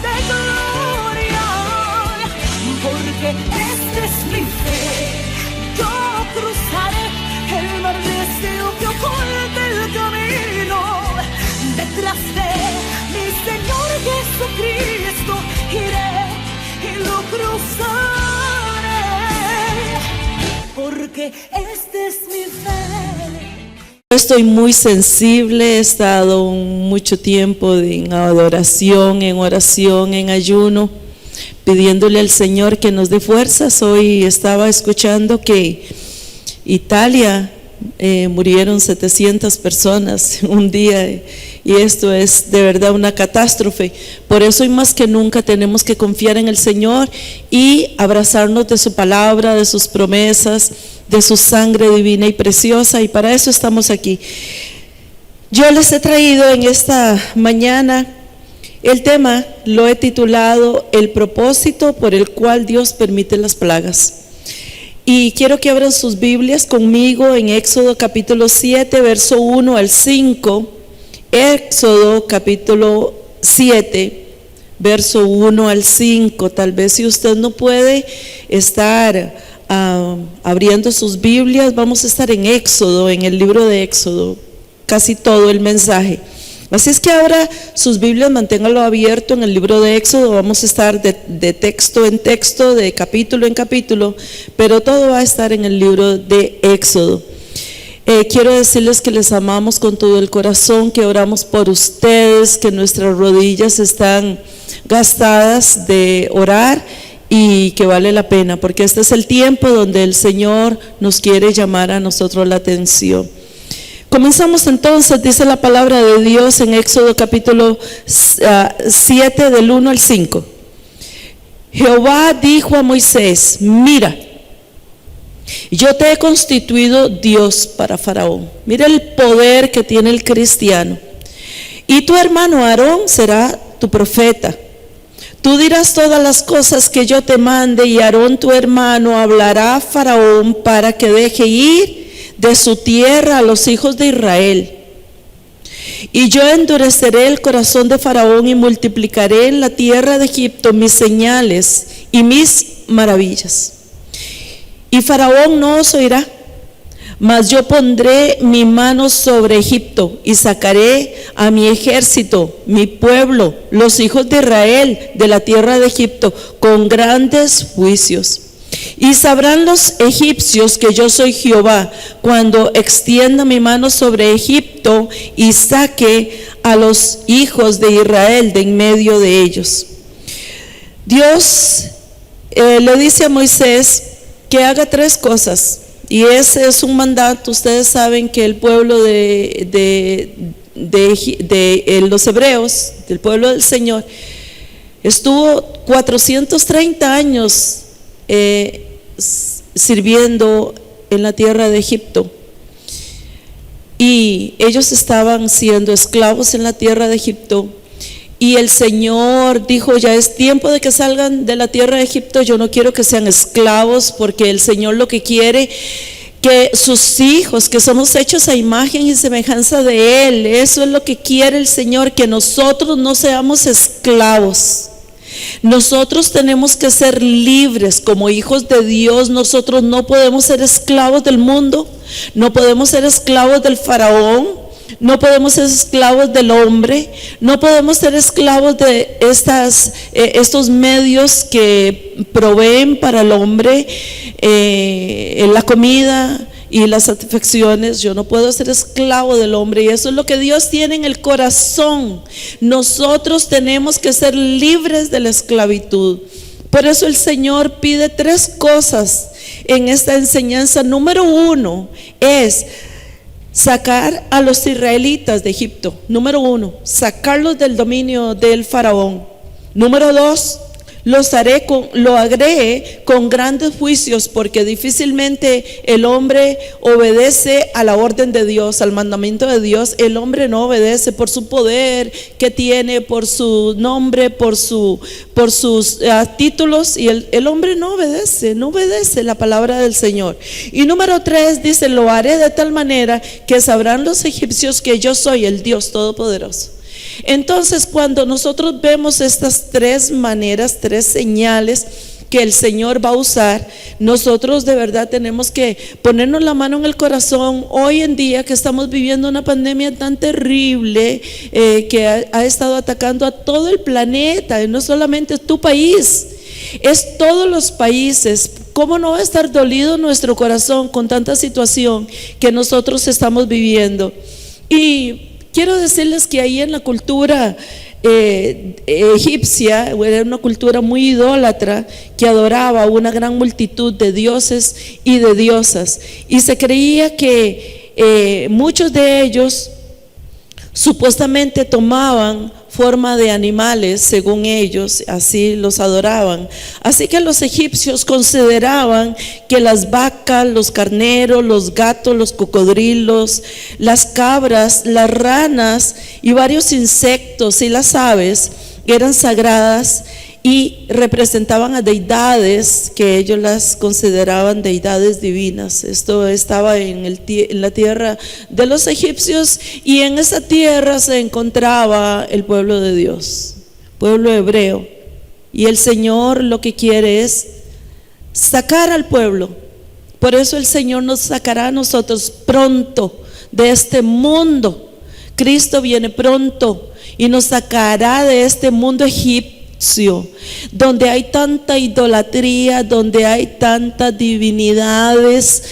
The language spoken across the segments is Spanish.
de gloria, porque esta es mi fe. Yo cruzaré el mar deseo que oculta el camino, detrás de mi Señor Jesucristo iré y lo cruzaré, porque esta es mi fe. Estoy muy sensible, he estado mucho tiempo en adoración, en oración, en ayuno, pidiéndole al Señor que nos dé fuerzas. Hoy estaba escuchando que Italia murieron 700 personas un día, y esto es de verdad una catástrofe. Por eso, y más que nunca, tenemos que confiar en el Señor y abrazarnos de su palabra, de sus promesas, de su sangre divina y preciosa, y para eso estamos aquí. Yo les he traído en esta mañana el tema, lo he titulado El propósito por el cual Dios permite las plagas. Y quiero que abran sus Biblias conmigo en Éxodo capítulo 7, verso 1 al 5. Éxodo capítulo 7, verso 1 al 5. Tal vez si usted no puede estar abriendo sus Biblias, vamos a estar en Éxodo, en el libro de Éxodo, casi todo el mensaje. Así es que abra sus Biblias, manténgalo abierto en el libro de Éxodo. Vamos a estar de texto en texto, de capítulo en capítulo, pero todo va a estar en el libro de Éxodo. Quiero decirles que les amamos con todo el corazón, que oramos por ustedes, que nuestras rodillas están gastadas de orar y que vale la pena, porque este es el tiempo donde el Señor nos quiere llamar a nosotros la atención. Comenzamos entonces, dice la palabra de Dios en Éxodo capítulo 7 del 1 al 5. Jehová dijo a Moisés: mira, yo te he constituido Dios para Faraón. Mira el poder que tiene el cristiano. Y tu hermano Aarón será tu profeta. Tú dirás todas las cosas que yo te mande, y Aarón tu hermano hablará a Faraón para que deje ir de su tierra a los hijos de Israel. Y yo endureceré el corazón de Faraón y multiplicaré en la tierra de Egipto mis señales y mis maravillas. Y Faraón no os oirá, mas yo pondré mi mano sobre Egipto y sacaré a mi ejército, mi pueblo, los hijos de Israel, de la tierra de Egipto, con grandes juicios. Y sabrán los egipcios que yo soy Jehová, cuando extienda mi mano sobre Egipto y saque a los hijos de Israel de en medio de ellos. Dios le dice a Moisés que haga tres cosas, y ese es un mandato. Ustedes saben que el pueblo de los hebreos, del pueblo del Señor, estuvo 430 años sirviendo en la tierra de Egipto, y ellos estaban siendo esclavos en la tierra de Egipto. Y el Señor dijo: ya es tiempo de que salgan de la tierra de Egipto. Yo no quiero que sean esclavos, porque el Señor lo que quiere, que sus hijos, que somos hechos a imagen y semejanza de Él, eso es lo que quiere el Señor, que nosotros no seamos esclavos. Nosotros tenemos que ser libres como hijos de Dios. Nosotros no podemos ser esclavos del mundo, no podemos ser esclavos del faraón, no podemos ser esclavos del hombre, no podemos ser esclavos de estos medios que proveen para el hombre la comida y las satisfacciones. Yo no puedo ser esclavo del hombre, y eso es lo que Dios tiene en el corazón. Nosotros tenemos que ser libres de la esclavitud. Por eso el Señor pide tres cosas en esta enseñanza. Número 1 es sacar a los israelitas de Egipto. Número 1, sacarlos del dominio del faraón. Número 2, lo haré con grandes juicios, porque difícilmente el hombre obedece a la orden de Dios, al mandamiento de Dios. El hombre no obedece por su poder que tiene, por su nombre, por sus títulos, y el hombre no obedece la palabra del Señor. Y número 3 dice: lo haré de tal manera que sabrán los egipcios que yo soy el Dios Todopoderoso. Entonces, cuando nosotros vemos estas tres maneras, tres señales que el Señor va a usar, nosotros de verdad tenemos que ponernos la mano en el corazón. Hoy en día que estamos viviendo una pandemia tan terrible que ha estado atacando a todo el planeta, y no solamente tu país, es todos los países. ¿Cómo no va a estar dolido nuestro corazón con tanta situación que nosotros estamos viviendo? Y quiero decirles que ahí en la cultura egipcia, era una cultura muy idólatra que adoraba a una gran multitud de dioses y de diosas, y se creía que muchos de ellos supuestamente tomaban forma de animales, según ellos, así los adoraban. Así que los egipcios consideraban que las vacas, los carneros, los gatos, los cocodrilos, las cabras, las ranas y varios insectos y las aves eran sagradas y representaban a deidades que ellos las consideraban deidades divinas. Esto estaba en la tierra de los egipcios, y en esa tierra se encontraba el pueblo de Dios, pueblo hebreo, y el Señor lo que quiere es sacar al pueblo. Por eso el Señor nos sacará a nosotros pronto de este mundo. Cristo viene pronto y nos sacará de este mundo egipcio, donde hay tanta idolatría, donde hay tantas divinidades.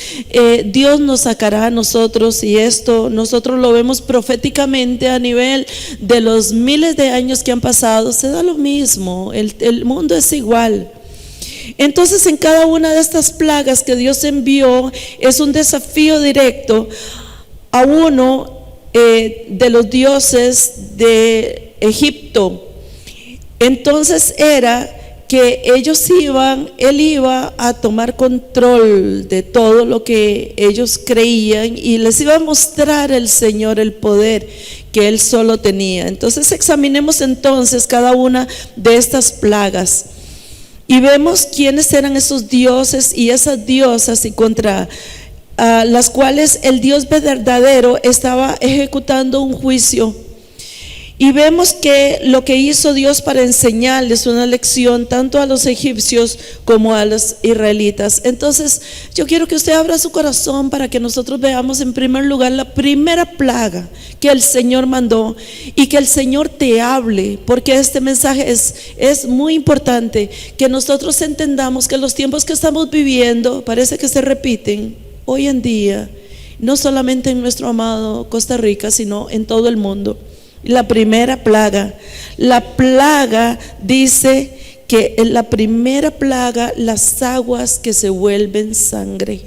Dios nos sacará a nosotros, y esto nosotros lo vemos proféticamente a nivel de los miles de años que han pasado. Se da lo mismo, el mundo es igual. Entonces, en cada una de estas plagas que Dios envió es un desafío directo a uno de los dioses de Egipto. Entonces era que él iba a tomar control de todo lo que ellos creían, y les iba a mostrar el Señor el poder que Él solo tenía. Entonces examinemos entonces cada una de estas plagas y vemos quiénes eran esos dioses y esas diosas, y contra las cuales el Dios verdadero estaba ejecutando un juicio. Y vemos que lo que hizo Dios para enseñarles una lección tanto a los egipcios como a los israelitas. Entonces yo quiero que usted abra su corazón para que nosotros veamos en primer lugar la primera plaga que el Señor mandó, y que el Señor te hable, porque este mensaje es muy importante, que nosotros entendamos que los tiempos que estamos viviendo parece que se repiten hoy en día, no solamente en nuestro amado Costa Rica, sino en todo el mundo. La primera plaga, la plaga dice que en la primera plaga, las aguas que se vuelven sangre.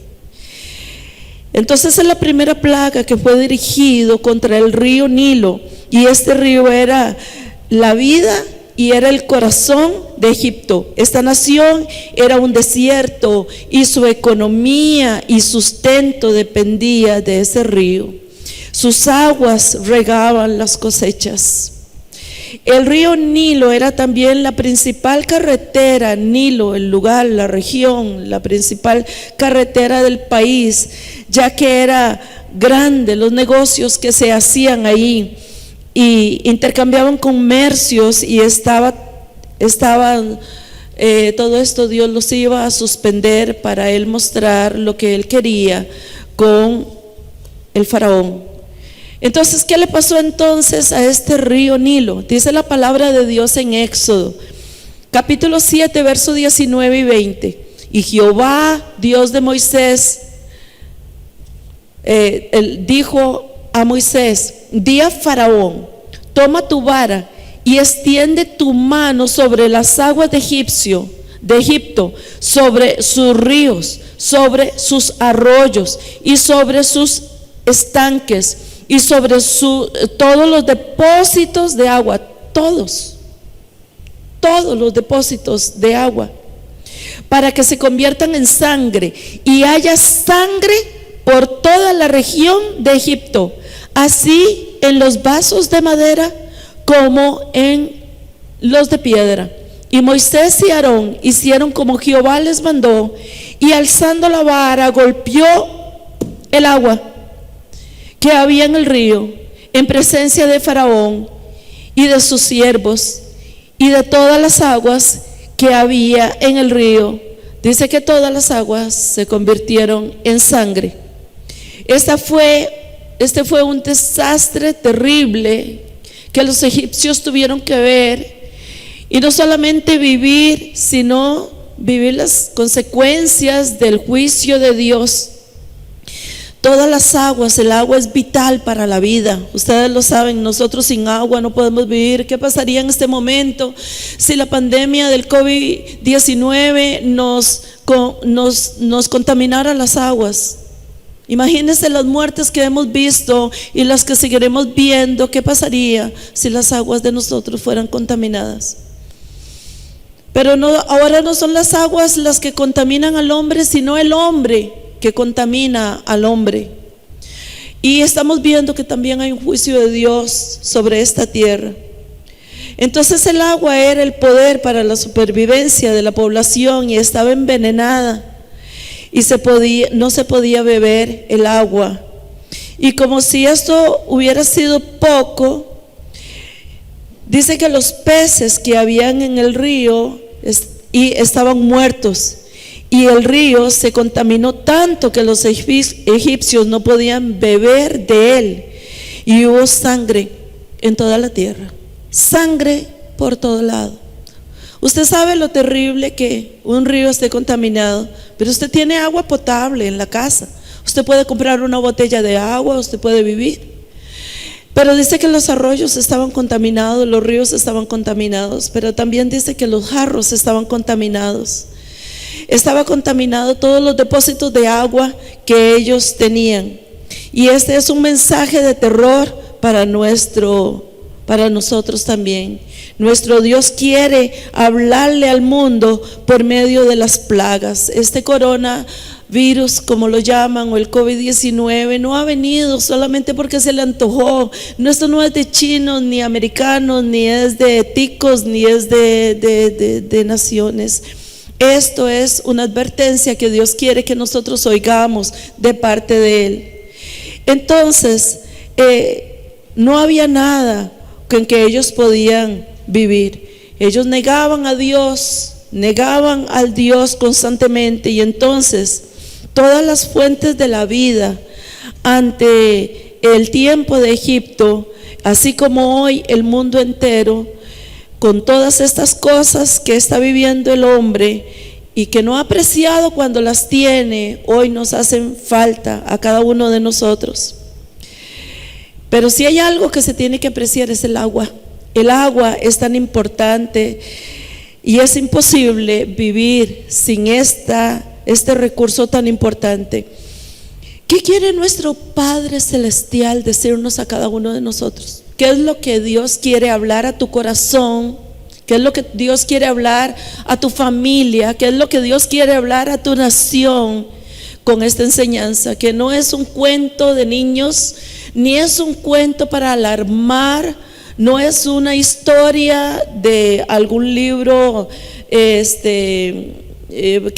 Entonces es la primera plaga que fue dirigido contra el río Nilo, y este río era la vida y era el corazón de Egipto. Esta nación era un desierto, y su economía y sustento dependía de ese río. Sus aguas regaban las cosechas. El río Nilo era también la principal carretera, Nilo, el lugar, la región, la principal carretera del país, ya que era grande los negocios que se hacían ahí, y intercambiaban comercios, y estaban todo esto Dios los iba a suspender para Él mostrar lo que Él quería con el faraón. Entonces, ¿qué le pasó entonces a este río Nilo? Dice la palabra de Dios en Éxodo, capítulo 7, versos 19 y 20. Y Jehová, Dios de Moisés, él dijo a Moisés: di a Faraón, toma tu vara y extiende tu mano sobre las aguas de Egipto, sobre sus ríos, sobre sus arroyos y sobre sus estanques, y sobre todos los depósitos de agua, todos los depósitos de agua, para que se conviertan en sangre, y haya sangre por toda la región de Egipto, así en los vasos de madera como en los de piedra. Y Moisés y Aarón hicieron como Jehová les mandó, y alzando la vara golpeó el agua que había en el río en presencia de Faraón, y de sus siervos y de todas las aguas que había en el río. Dice que todas las aguas se convirtieron en sangre. Este fue un desastre terrible que los egipcios tuvieron que ver, y no solamente vivir, sino vivir las consecuencias del juicio de Dios. Todas las aguas, el agua es vital para la vida. Ustedes lo saben, nosotros sin agua no podemos vivir. ¿Qué pasaría en este momento si la pandemia del COVID-19 nos contaminara las aguas? Imagínense las muertes que hemos visto y las que seguiremos viendo. ¿Qué pasaría si las aguas de nosotros fueran contaminadas? Pero ahora no son las aguas las que contaminan al hombre, sino el hombre que contamina al hombre. Y estamos viendo que también hay un juicio de Dios sobre esta tierra. Entonces el agua era el poder para la supervivencia de la población y estaba envenenada, y no se podía beber el agua. Y como si esto hubiera sido poco, dice que los peces que habían en el río estaban muertos, y el río se contaminó tanto que los egipcios no podían beber de él, y hubo sangre en toda la tierra, sangre por todo lado. Usted sabe lo terrible que un río esté contaminado, pero usted tiene agua potable en la casa. Usted puede comprar una botella de agua, usted puede vivir. Pero dice que los arroyos estaban contaminados, los ríos estaban contaminados, pero también dice que los jarros estaban contaminados. Estaba contaminado todos los depósitos de agua que ellos tenían. Y este es un mensaje de terror para nosotros también. Nuestro Dios quiere hablarle al mundo por medio de las plagas. Este coronavirus, como lo llaman, o el COVID-19, no ha venido solamente porque se le antojó. Esto no es de chinos, ni americanos, ni es de ticos, ni es de naciones. Esto es una advertencia que Dios quiere que nosotros oigamos de parte de Él. Entonces, no había nada con que ellos podían vivir. Ellos negaban a Dios, negaban al Dios constantemente, y entonces todas las fuentes de la vida ante el tiempo de Egipto, así como hoy el mundo entero, con todas estas cosas que está viviendo el hombre y que no ha apreciado cuando las tiene, hoy nos hacen falta a cada uno de nosotros. Pero si hay algo que se tiene que apreciar, es el agua. El agua es tan importante y es imposible vivir sin este recurso tan importante. ¿Qué quiere nuestro Padre Celestial decirnos a cada uno de nosotros? ¿Qué es lo que Dios quiere hablar a tu corazón? ¿Qué es lo que Dios quiere hablar a tu familia? ¿Qué es lo que Dios quiere hablar a tu nación con esta enseñanza? Que no es un cuento de niños, ni es un cuento para alarmar, no es una historia de algún libro que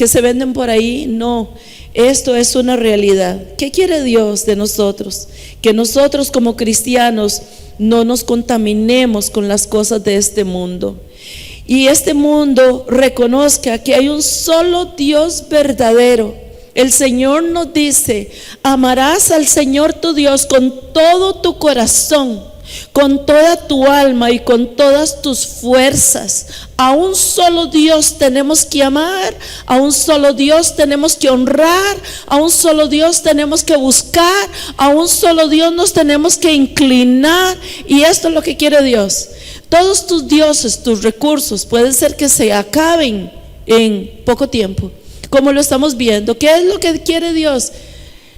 se venden por ahí. No, esto es una realidad. ¿Qué quiere Dios de nosotros? Que nosotros como cristianos no nos contaminemos con las cosas de este mundo, y este mundo reconozca que hay un solo Dios verdadero. El Señor nos dice: amarás al Señor tu Dios con todo tu corazón, con toda tu alma y con todas tus fuerzas. A un solo Dios tenemos que amar, a un solo Dios tenemos que honrar, a un solo Dios tenemos que buscar, a un solo Dios nos tenemos que inclinar. Y esto es lo que quiere Dios. Todos tus dioses, tus recursos, pueden ser que se acaben en poco tiempo, como lo estamos viendo. ¿Qué es lo que quiere Dios?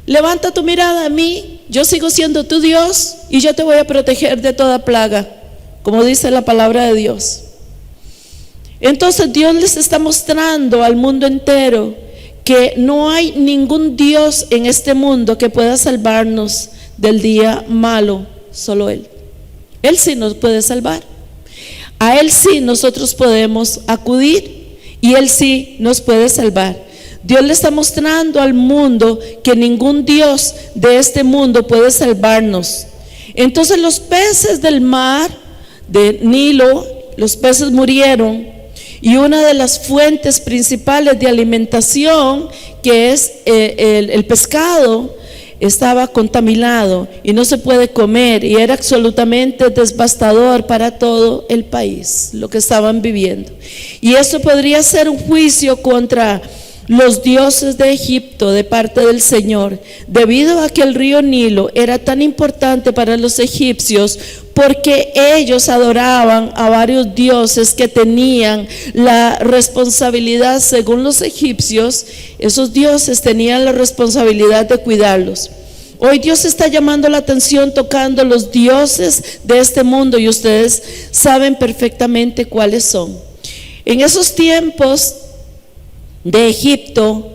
Levanta tu mirada a mí, yo sigo siendo tu Dios y yo te voy a proteger de toda plaga, como dice la palabra de Dios. Entonces Dios les está mostrando al mundo entero que no hay ningún Dios en este mundo que pueda salvarnos del día malo, solo Él. Él sí nos puede salvar. A Él sí nosotros podemos acudir y Él sí nos puede salvar. Dios le está mostrando al mundo que ningún Dios de este mundo puede salvarnos. Entonces los peces del mar de Nilo, los peces murieron, y una de las fuentes principales de alimentación, que es el pescado, estaba contaminado y no se puede comer, y era absolutamente devastador para todo el país lo que estaban viviendo. Y eso podría ser un juicio contra los dioses de Egipto de parte del Señor, debido a que el río Nilo era tan importante para los egipcios, porque ellos adoraban a varios dioses que tenían la responsabilidad, según los egipcios, esos dioses tenían la responsabilidad de cuidarlos. Hoy Dios está llamando la atención, tocando los dioses de este mundo, y ustedes saben perfectamente cuáles son. En esos tiempos de Egipto,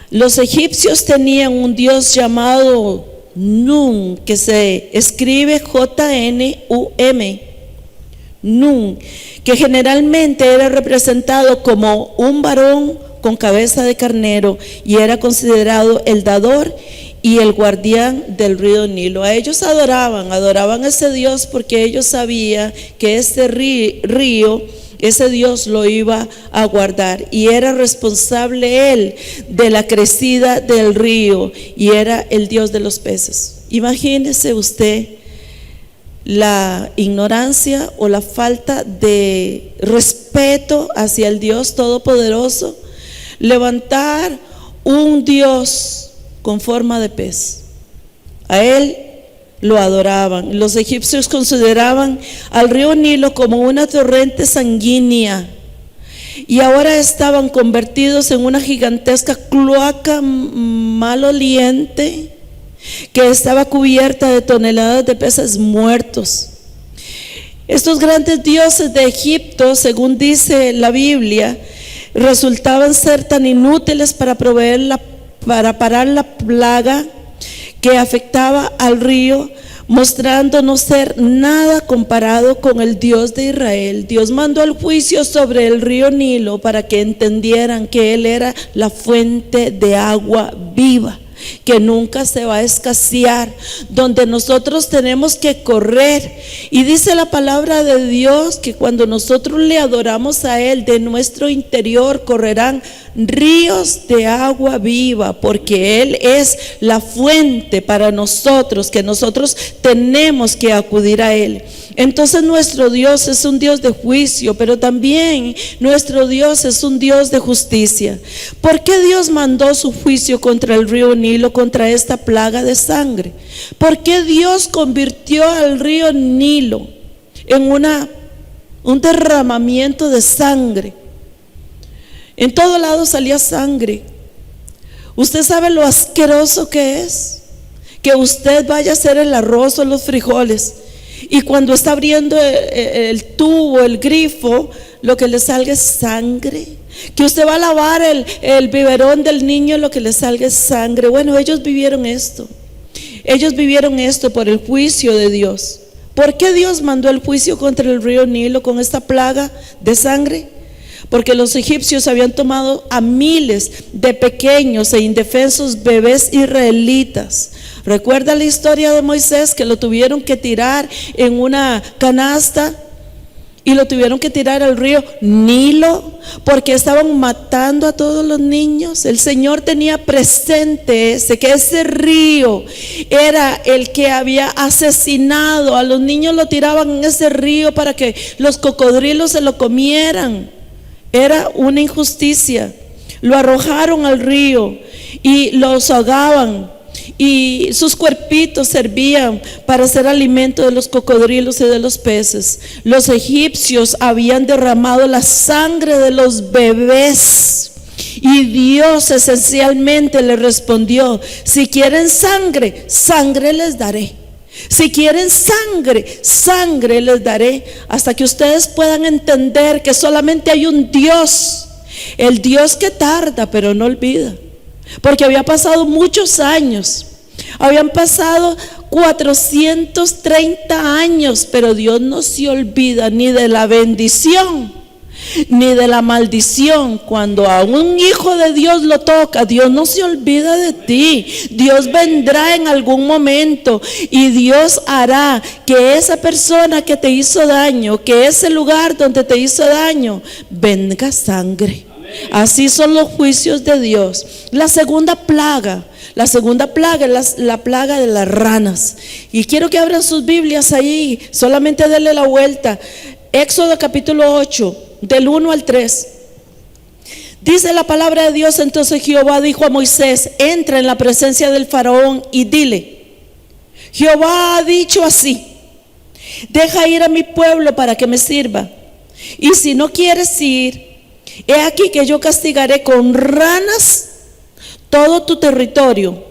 los egipcios tenían un dios llamado Nun, que se escribe J-N-U-M, Nun, que generalmente era representado como un varón con cabeza de carnero, y era considerado el dador y el guardián del río Nilo. A ellos adoraban a ese Dios, porque ellos sabían que este río, ese Dios lo iba a guardar, y era responsable él de la crecida del río, y era el Dios de los peces. Imagínese usted la ignorancia o la falta de respeto hacia el Dios Todopoderoso, levantar un Dios con forma de pez. A él lo adoraban. Los egipcios consideraban al río Nilo como una torrente sanguínea, y ahora estaban convertidos en una gigantesca cloaca maloliente que estaba cubierta de toneladas de peces muertos. Estos grandes dioses de Egipto, según dice la Biblia, resultaban ser tan inútiles para parar la plaga que afectaba al río, mostrando no ser nada comparado con el Dios de Israel. Dios mandó el juicio sobre el río Nilo para que entendieran que Él era la fuente de agua viva, que nunca se va a escasear, donde nosotros tenemos que correr. Y dice la palabra de Dios que cuando nosotros le adoramos a Él, de nuestro interior correrán ríos de agua viva, porque Él es la fuente para nosotros, que nosotros tenemos que acudir a Él. Entonces nuestro Dios es un Dios de juicio, pero también nuestro Dios es un Dios de justicia. ¿Por qué Dios mandó su juicio contra el río Nilo, contra esta plaga de sangre? ¿Por qué Dios convirtió al río Nilo en un derramamiento de sangre? En todo lado salía sangre. ¿Usted sabe lo asqueroso que es? Que usted vaya a hacer el arroz o los frijoles, y cuando está abriendo el tubo, el grifo, lo que le salga es sangre. Que usted va a lavar el biberón del niño, lo que le salga es sangre. Bueno, ellos vivieron esto. Ellos vivieron esto por el juicio de Dios. ¿Por qué Dios mandó el juicio contra el río Nilo con esta plaga de sangre? Porque los egipcios habían tomado a miles de pequeños e indefensos bebés israelitas. ¿Recuerda la historia de Moisés, que lo tuvieron que tirar en una canasta y lo tuvieron que tirar al río Nilo porque estaban matando a todos los niños? El Señor tenía presente que ese río era el que había asesinado a los niños. Lo tiraban en ese río para que los cocodrilos se lo comieran. Era una injusticia. Lo arrojaron al río y los ahogaban, y sus cuerpitos servían para ser alimento de los cocodrilos y de los peces. Los egipcios habían derramado la sangre de los bebés, y Dios esencialmente le respondió: si quieren sangre, sangre les daré. Si quieren sangre, sangre les daré, hasta que ustedes puedan entender que solamente hay un Dios, el Dios que tarda pero no olvida. Porque había pasado muchos años, habían pasado 430 años, pero Dios no se olvida ni de la bendición ni de la maldición. Cuando a un hijo de Dios lo toca, Dios no se olvida de ti. Dios vendrá en algún momento y Dios hará que esa persona que te hizo daño, que ese lugar donde te hizo daño, venga sangre. Así son los juicios de Dios. La segunda plaga es la plaga de las ranas. Y quiero que abran sus Biblias ahí, solamente denle la vuelta. Éxodo capítulo 8, del 1 al 3. Dice la palabra de Dios: entonces Jehová dijo a Moisés: entra en la presencia del faraón y dile: Jehová ha dicho así: deja ir a mi pueblo para que me sirva. Y si no quieres ir, he aquí que yo castigaré con ranas todo tu territorio,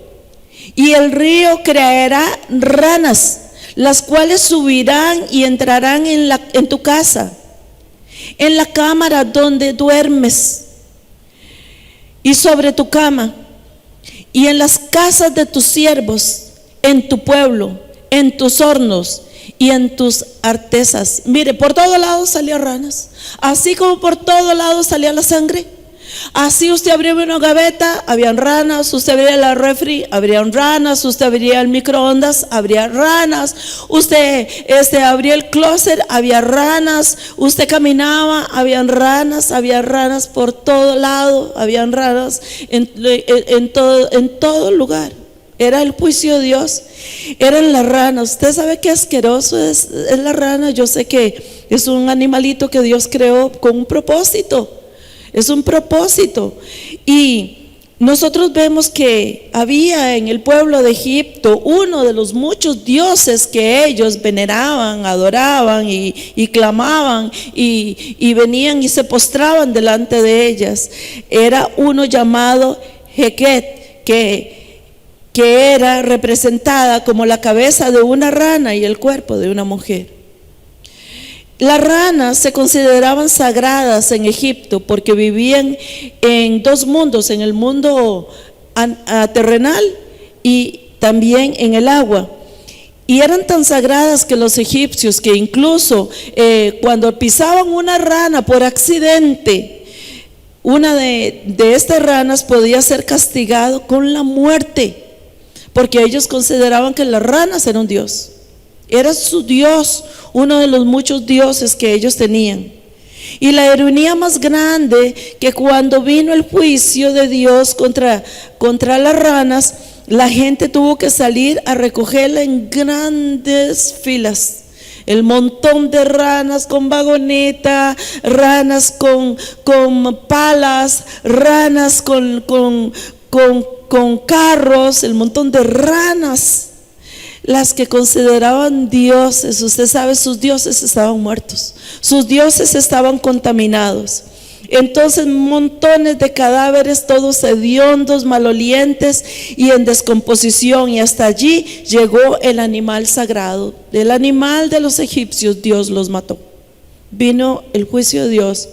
y el río creará ranas, las cuales subirán y entrarán en tu casa, en la cámara donde duermes, y sobre tu cama, y en las casas de tus siervos, en tu pueblo, en tus hornos y en tus artesas. Mire, por todos lados salían ranas, así como por todos lados salía la sangre. Así usted abría una gaveta, habían ranas. Usted abría la refri, habrían ranas. Usted abría el microondas, habría ranas. Usted abría el closet, había ranas. Usted caminaba, habían ranas. Había ranas por todo lado, habían ranas en todo lugar. Era el juicio de Dios, eran las ranas. Usted sabe qué asqueroso es la rana. Yo sé que es un animalito que Dios creó con un propósito. Es un propósito. Y nosotros vemos que había en el pueblo de Egipto uno de los muchos dioses que ellos veneraban, adoraban y clamaban y venían y se postraban delante de ellas. Era uno llamado Heket, que era representada como la cabeza de una rana y el cuerpo de una mujer. Las ranas se consideraban sagradas en Egipto porque vivían en dos mundos: en el mundo terrenal y también en el agua. Y eran tan sagradas que los egipcios, que incluso cuando pisaban una rana por accidente, una de estas ranas podía ser castigado con la muerte, porque ellos consideraban que las ranas eran un dios. Era su dios, uno de los muchos dioses que ellos tenían. Y la ironía más grande, que cuando vino el juicio de Dios contra las ranas, la gente tuvo que salir a recogerla en grandes filas. El montón de ranas con vagoneta, ranas con palas, ranas con carros, el montón de ranas. Las que consideraban dioses. Usted sabe, sus dioses estaban muertos, sus dioses estaban contaminados. Entonces montones de cadáveres, todos hediondos, malolientes y en descomposición. Y hasta allí llegó el animal sagrado, el animal de los egipcios. Dios los mató. Vino el juicio de Dios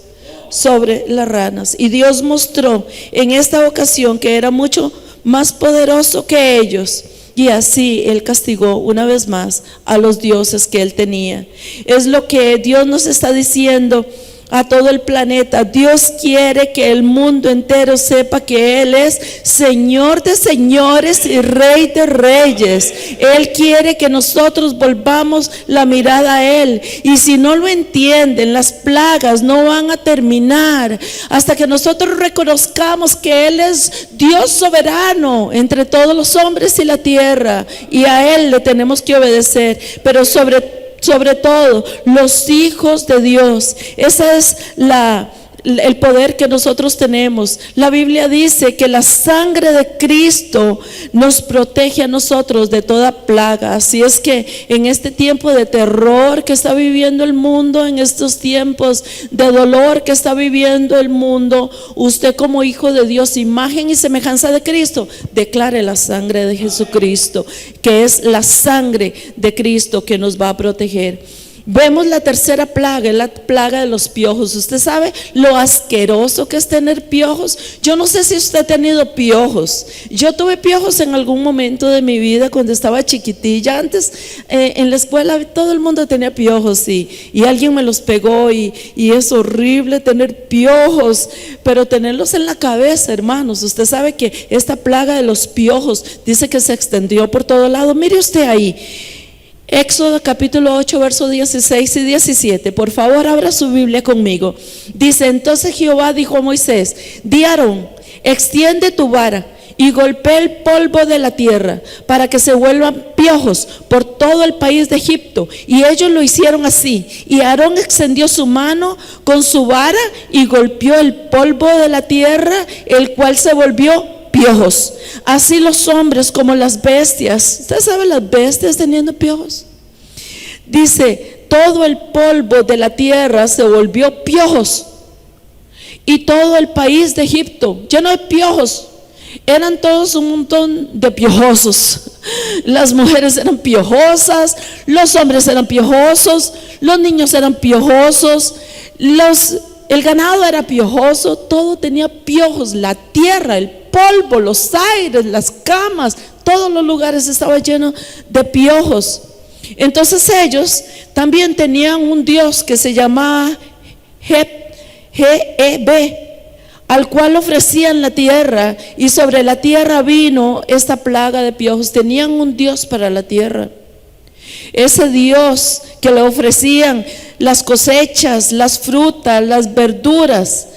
sobre las ranas, y Dios mostró en esta ocasión que era mucho más poderoso que ellos. Y así Él castigó una vez más a los dioses que Él tenía. Es lo que Dios nos está diciendo a todo el planeta. Dios quiere que el mundo entero sepa que Él es Señor de señores y Rey de reyes. Él quiere que nosotros volvamos la mirada a Él. Y si no lo entienden, las plagas no van a terminar hasta que nosotros reconozcamos que Él es Dios soberano entre todos los hombres y la tierra, y a Él le tenemos que obedecer. Pero sobre todo los hijos de Dios. Ese es el poder que nosotros tenemos. La Biblia dice que la sangre de Cristo nos protege a nosotros de toda plaga. Así es que en este tiempo de terror que está viviendo el mundo, en estos tiempos de dolor que está viviendo el mundo, usted como hijo de Dios, imagen y semejanza de Cristo, declare la sangre de Jesucristo, que es la sangre de Cristo que nos va a proteger. Vemos la tercera plaga, la plaga de los piojos. ¿Usted sabe lo asqueroso que es tener piojos? Yo no sé si usted ha tenido piojos. Yo tuve piojos en algún momento de mi vida cuando estaba chiquitilla. Antes en la escuela todo el mundo tenía piojos y alguien me los pegó y es horrible tener piojos, pero tenerlos en la cabeza, hermanos. Usted sabe que esta plaga de los piojos dice que se extendió por todo lado. Mire usted ahí. Éxodo capítulo 8, versos 16 y 17. Por favor, abra su Biblia conmigo. Dice: entonces Jehová dijo a Moisés: di a Aarón, extiende tu vara y golpea el polvo de la tierra para que se vuelvan piojos por todo el país de Egipto. Y ellos lo hicieron así. Y Aarón extendió su mano con su vara y golpeó el polvo de la tierra, el cual se volvió piojos. Así los hombres como las bestias. ¿Usted sabe las bestias teniendo piojos? Dice: todo el polvo de la tierra se volvió piojos, y todo el país de Egipto lleno de piojos. Eran todos un montón de piojosos. Las mujeres eran piojosas, los hombres eran piojosos, los niños eran piojosos, el ganado era piojoso, todo tenía piojos. La tierra, el polvo, los aires, las camas, todos los lugares estaban llenos de piojos. Entonces ellos también tenían un dios que se llamaba Geb, al cual ofrecían la tierra, y sobre la tierra vino esta plaga de piojos. Tenían un dios para la tierra. Ese Dios que le ofrecían las cosechas, las frutas, las verduras.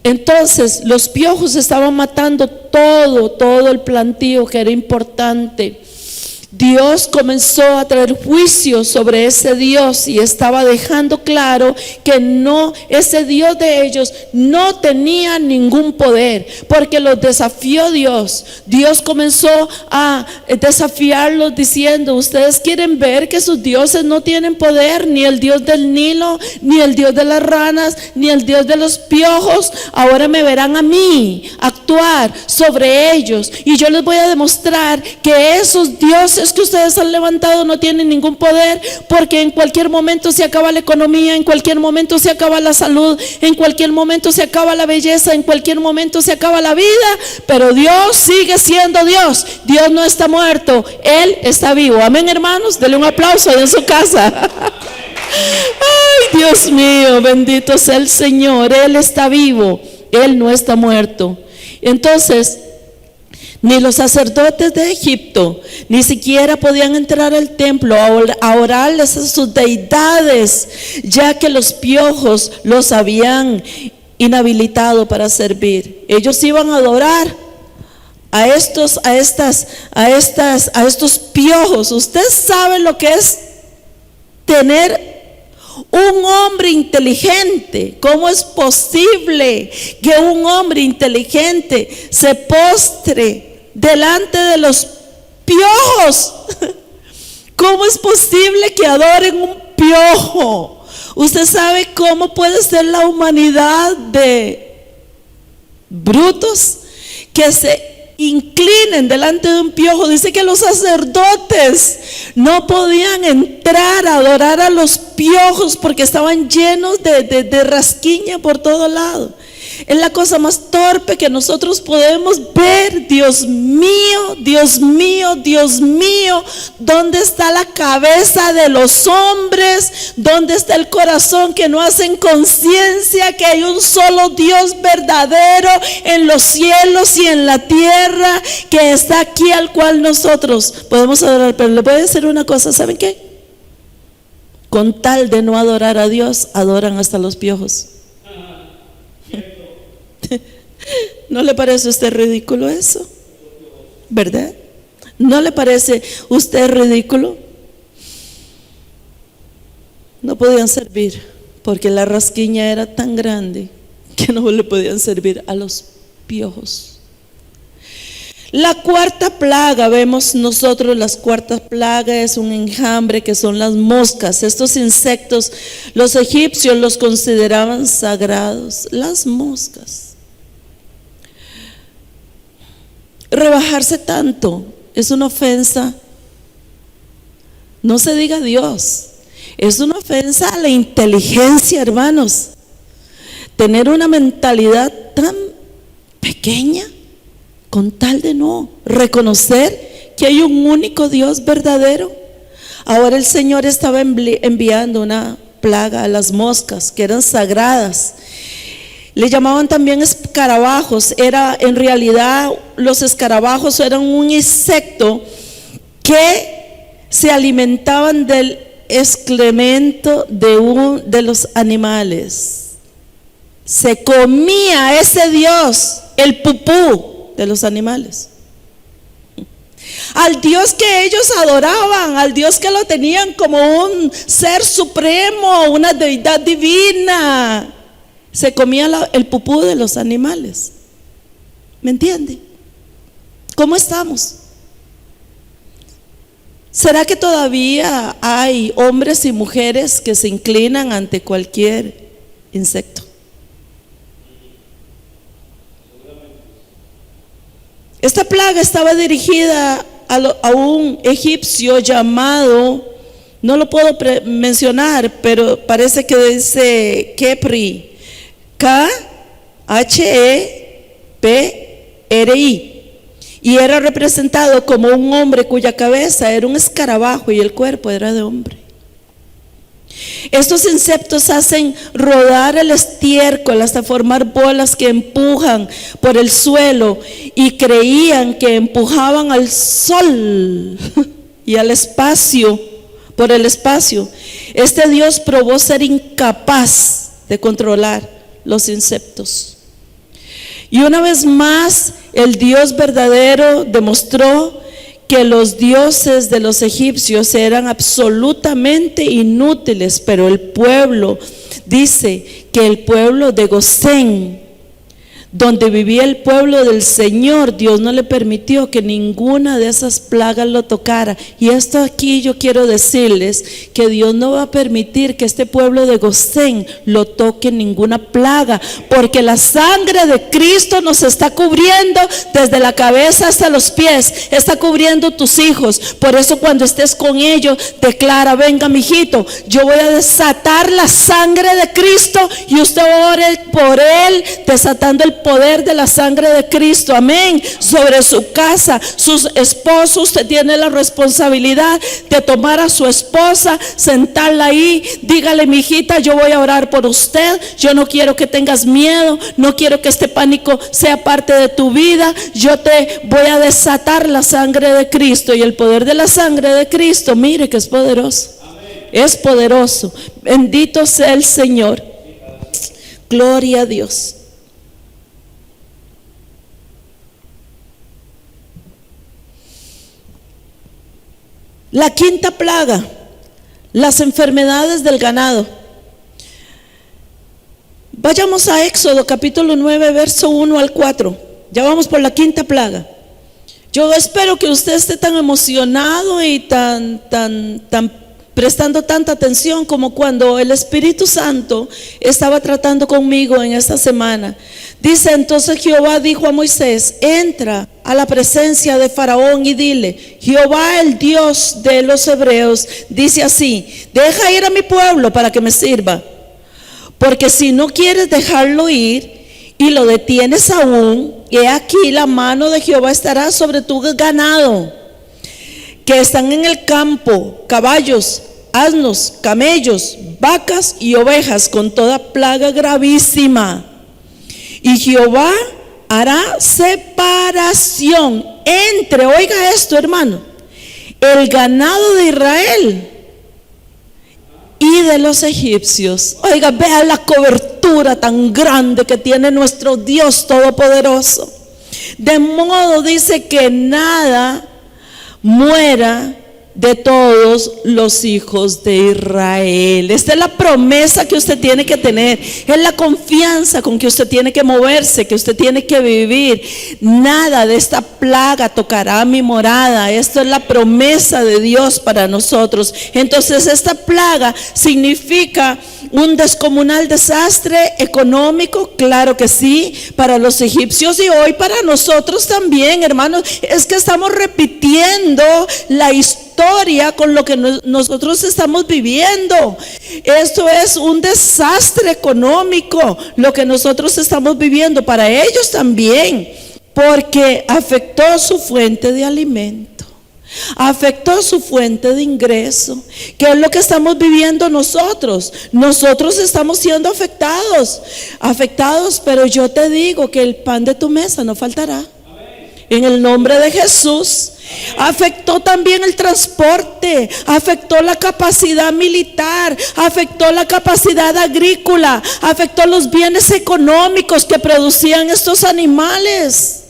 Entonces los piojos estaban matando todo el plantío que era importante. Dios comenzó a traer juicio sobre ese Dios y estaba dejando claro que ese Dios de ellos no tenía ningún poder, porque los desafió Dios. Dios comenzó a desafiarlos diciendo: ustedes quieren ver que sus dioses no tienen poder, ni el Dios del Nilo, ni el Dios de las ranas, ni el Dios de los piojos. Ahora me verán a mí actuar sobre ellos, y yo les voy a demostrar que esos dioses que ustedes han levantado no tienen ningún poder, porque en cualquier momento se acaba la economía, en cualquier momento se acaba la salud, en cualquier momento se acaba la belleza, en cualquier momento se acaba la vida, pero Dios sigue siendo Dios. Dios no está muerto, Él está vivo. Amén, hermanos, denle un aplauso ahí en su casa. Ay, Dios mío, bendito sea el Señor. Él está vivo, Él no está muerto. Entonces, ni los sacerdotes de Egipto ni siquiera podían entrar al templo a orarles a sus deidades, ya que los piojos los habían inhabilitado para servir. Ellos iban a adorar a estos piojos. Usted sabe lo que es tener un hombre inteligente. ¿Cómo es posible que un hombre inteligente se postre delante de los piojos? ¿Cómo es posible que adoren un piojo? ¿Usted sabe cómo puede ser la humanidad de brutos que se inclinen delante de un piojo? Dice que los sacerdotes no podían entrar a adorar a los piojos porque estaban llenos de rasquiña por todo lado. Es la cosa más torpe que nosotros podemos ver. Dios mío, Dios mío, Dios mío, ¿dónde está la cabeza de los hombres? ¿Dónde está el corazón que no hacen conciencia que hay un solo Dios verdadero en los cielos y en la tierra, que está aquí, al cual nosotros podemos adorar? Pero les voy a decir una cosa, ¿saben qué? Con tal de no adorar a Dios, adoran hasta los piojos. ¿No le parece a usted ridículo eso? ¿Verdad? ¿No le parece a usted ridículo? No podían servir porque la rasquiña era tan grande que no le podían servir a los piojos. La cuarta plaga, vemos nosotros, la cuarta plaga es un enjambre que son las moscas. Estos insectos los egipcios los consideraban sagrados. Las moscas. Rebajarse tanto es una ofensa. No se diga a Dios. Es una ofensa a la inteligencia, hermanos. Tener una mentalidad tan pequeña con tal de no reconocer que hay un único Dios verdadero. Ahora el Señor estaba enviando una plaga a las moscas que eran sagradas. Le llamaban también escarabajos. En realidad los escarabajos eran un insecto que se alimentaban del excremento de los animales. Se comía ese Dios, el pupú de los animales. Al Dios que ellos adoraban, al Dios que lo tenían como un ser supremo, una deidad divina, se comía el pupú de los animales. ¿Me entiende? ¿Cómo estamos? ¿Será que todavía hay hombres y mujeres que se inclinan ante cualquier insecto? Esta plaga estaba dirigida a un egipcio llamado, no lo puedo mencionar, pero parece que dice Khepri, Khepri, y era representado como un hombre cuya cabeza era un escarabajo y el cuerpo era de hombre. Estos insectos hacen rodar el estiércol hasta formar bolas que empujan por el suelo, y creían que empujaban al sol y al espacio, por el espacio. Este Dios probó ser incapaz de controlar los insectos. Y una vez más, el Dios verdadero demostró que los dioses de los egipcios eran absolutamente inútiles, pero el pueblo, dice que el pueblo de Gosén, donde vivía el pueblo del Señor, Dios no le permitió que ninguna de esas plagas lo tocara. Y esto aquí yo quiero decirles que Dios no va a permitir que este pueblo de Gosén lo toque ninguna plaga, porque la sangre de Cristo nos está cubriendo desde la cabeza hasta los pies, está cubriendo tus hijos. Por eso cuando estés con ellos, declara: venga, mijito, yo voy a desatar la sangre de Cristo, y usted ore por él, desatando el poder de la sangre de Cristo, amén, sobre su casa, sus esposos. Usted tiene la responsabilidad de tomar a su esposa, sentarla ahí, dígale: mi hijita, yo voy a orar por usted, yo no quiero que tengas miedo, no quiero que este pánico sea parte de tu vida, yo te voy a desatar la sangre de Cristo. Y el poder de la sangre de Cristo, mire que es poderoso, es poderoso. Bendito sea el Señor, gloria a Dios. La quinta plaga, las enfermedades del ganado. Vayamos a Éxodo capítulo 9, verso 1 al 4. Ya vamos por la quinta plaga. Yo espero que usted esté tan emocionado y tan prestando tanta atención como cuando el Espíritu Santo estaba tratando conmigo en esta semana. Dice: entonces Jehová dijo a Moisés: entra a la presencia de Faraón y dile: Jehová, el Dios de los hebreos, dice así: deja ir a mi pueblo para que me sirva, porque si no quieres dejarlo ir y lo detienes aún, he aquí la mano de Jehová estará sobre tu ganado que están en el campo, caballos, asnos, camellos, vacas y ovejas, con toda plaga gravísima. Y Jehová hará separación entre, oiga esto, hermano, el ganado de Israel y de los egipcios. Oiga, vea la cobertura tan grande que tiene nuestro Dios todopoderoso. De modo, dice, que nada muera de todos los hijos de Israel. Esta es la promesa que usted tiene que tener, es la confianza con que usted tiene que moverse, que usted tiene que vivir. Nada de esta plaga tocará mi morada. Esto es la promesa de Dios para nosotros. Entonces esta plaga significa un descomunal desastre económico, claro que sí, para los egipcios y hoy para nosotros también, hermanos. Es que estamos repitiendo la historia con lo que nosotros estamos viviendo. Esto es un desastre económico, lo que nosotros estamos viviendo, para ellos también, porque afectó su fuente de alimento, afectó su fuente de ingreso, que es lo que estamos viviendo nosotros. Nosotros estamos siendo afectados, pero yo te digo que el pan de tu mesa no faltará. En el nombre de Jesús. Afectó también el transporte, afectó la capacidad militar, afectó la capacidad agrícola, afectó los bienes económicos que producían estos animales.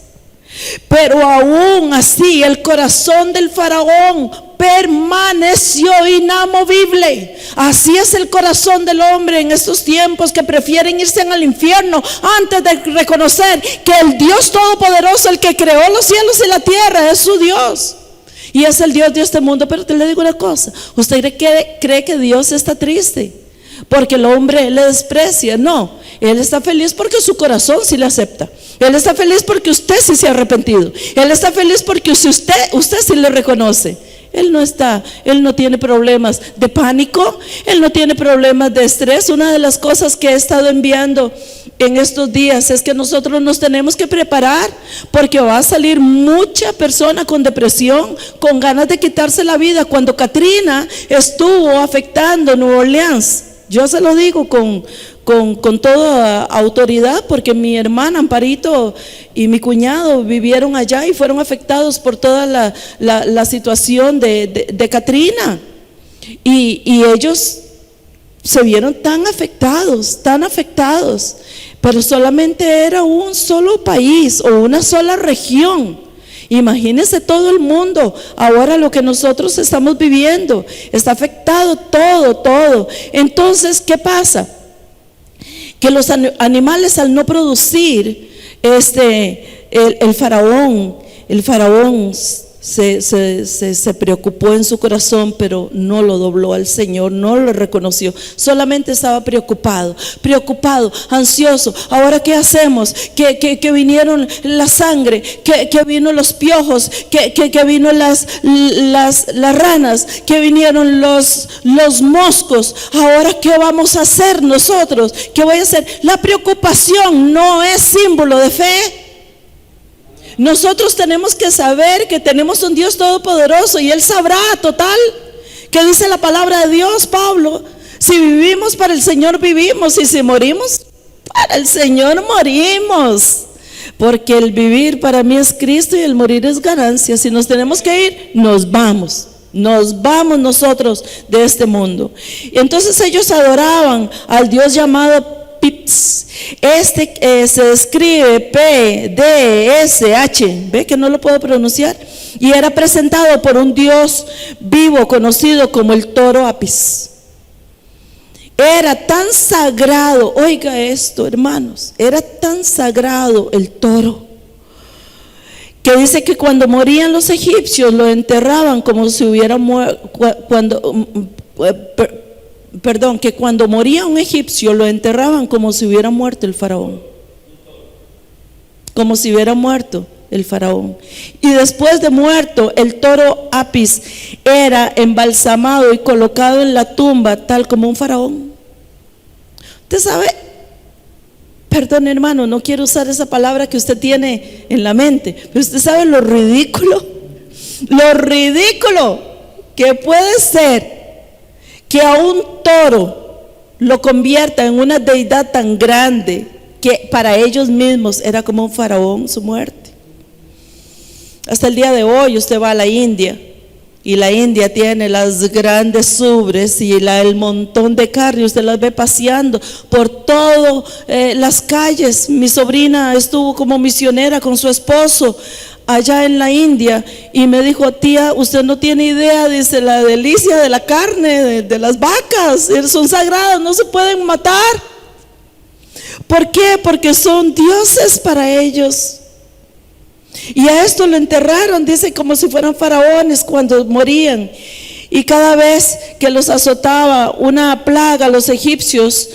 Pero aún así el corazón del faraón permaneció inamovible. Así es el corazón del hombre en estos tiempos, que prefieren irse al infierno antes de reconocer que el Dios Todopoderoso, el que creó los cielos y la tierra, es su Dios y es el Dios de este mundo. Pero te le digo una cosa: ¿usted cree que Dios está triste porque el hombre le desprecia? No, Él está feliz porque su corazón sí le acepta. Él está feliz porque usted sí se ha arrepentido. Él está feliz porque usted sí le reconoce. Él no tiene problemas de pánico, Él no tiene problemas de estrés. Una de las cosas que he estado enviando en estos días es que nosotros nos tenemos que preparar, porque va a salir mucha persona con depresión, con ganas de quitarse la vida. Cuando Katrina estuvo afectando Nueva Orleans, yo se lo digo con toda autoridad, porque mi hermana Amparito y mi cuñado vivieron allá y fueron afectados por toda la situación de Katrina, y ellos se vieron tan afectados, pero solamente era un solo país o una sola región. Imagínense todo el mundo. Ahora lo que nosotros estamos viviendo está afectado todo. Entonces, ¿qué pasa? Que los animales, al no producir, el faraón se preocupó en su corazón, pero no lo dobló al Señor, no lo reconoció. Solamente estaba preocupado, ansioso. Ahora, ¿qué hacemos? Que vinieron la sangre, que vino los piojos, que vino las ranas, que vinieron los moscos. Ahora, ¿qué vamos a hacer nosotros? ¿Qué voy a hacer? La preocupación no es símbolo de fe. Nosotros tenemos que saber que tenemos un Dios todopoderoso, y Él sabrá, total, que dice la palabra de Dios, Pablo: si vivimos, para el Señor vivimos, y si morimos, para el Señor morimos. Porque el vivir para mí es Cristo y el morir es ganancia. Si nos tenemos que ir, nos vamos nosotros de este mundo. Y entonces ellos adoraban al Dios llamado Pips. Se escribe P-D-S-H, ve que no lo puedo pronunciar, y era presentado por un Dios vivo conocido como el toro Apis. Era tan sagrado, oiga esto, hermanos, era tan sagrado el toro, que dice que cuando morían los egipcios lo enterraban como si hubiera muerto. Que cuando moría un egipcio lo enterraban como si hubiera muerto el faraón. Como si hubiera muerto el faraón. Y después de muerto, el toro Apis era embalsamado y colocado en la tumba, tal como un faraón. Usted sabe, perdón hermano, no quiero usar esa palabra que usted tiene en la mente, pero usted sabe lo ridículo que puede ser que a un toro lo convierta en una deidad tan grande que para ellos mismos era como un faraón su muerte. Hasta el día de hoy usted va a la India, y la India tiene las grandes ubres y el montón de carne. Usted las ve paseando por todas las calles. Mi sobrina estuvo como misionera con su esposo allá en la India, y me dijo: tía, usted no tiene idea, dice, la delicia de la carne de las vacas, son sagradas, no se pueden matar. ¿Por qué? Porque son dioses para ellos. Y a esto lo enterraron, dice, como si fueran faraones cuando morían. Y cada vez que los azotaba una plaga, los egipcios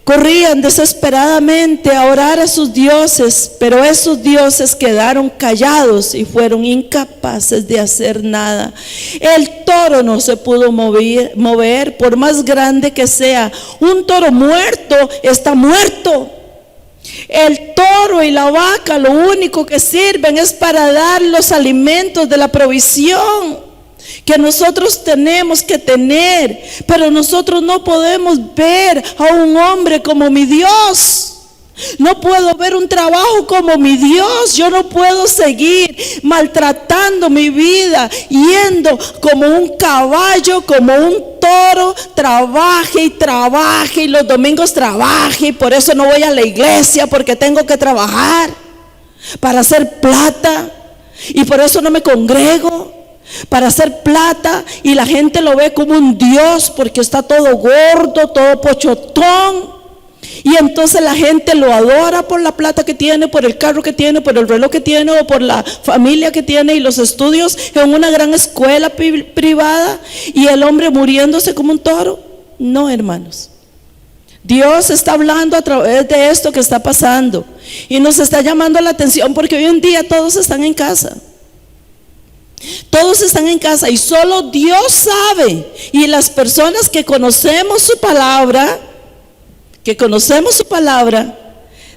corrían desesperadamente a orar a sus dioses, pero esos dioses quedaron callados y fueron incapaces de hacer nada. El toro no se pudo mover, por más grande que sea. Un toro muerto está muerto. El toro y la vaca lo único que sirven es para dar los alimentos de la provisión que nosotros tenemos que tener, pero nosotros no podemos ver a un hombre como mi Dios. No puedo ver un trabajo como mi Dios. Yo no puedo seguir maltratando mi vida, yendo como un caballo, como un toro, trabaje y trabaje, y los domingos trabaje, y por eso no voy a la iglesia, porque tengo que trabajar para hacer plata, y por eso no me congrego, para hacer plata, y la gente lo ve como un Dios porque está todo gordo, todo pochotón. Y entonces la gente lo adora por la plata que tiene, por el carro que tiene, por el reloj que tiene, o por la familia que tiene y los estudios en una gran escuela privada, y el hombre muriéndose como un toro. No, hermanos. Dios está hablando a través de esto que está pasando y nos está llamando la atención, porque hoy en día todos están en casa. Todos están en casa y solo Dios sabe, y las personas que conocemos su palabra,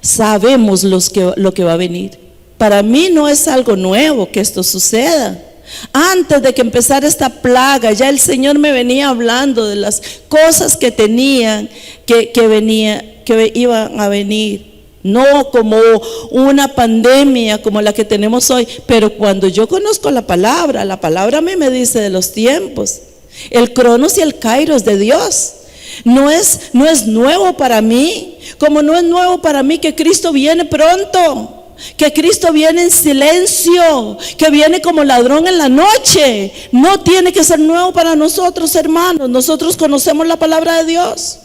sabemos lo que va a venir. Para mí no es algo nuevo que esto suceda. Antes de que empezara esta plaga, ya el Señor me venía hablando de las cosas que tenían, que iban a venir. No como una pandemia como la que tenemos hoy, pero cuando yo conozco la palabra a mí me dice de los tiempos, el cronos y el kairos de Dios. No es nuevo para mí, como no es nuevo para mí que Cristo viene pronto, que Cristo viene en silencio, que viene como ladrón en la noche. No tiene que ser nuevo para nosotros, hermanos. Nosotros conocemos la palabra de Dios.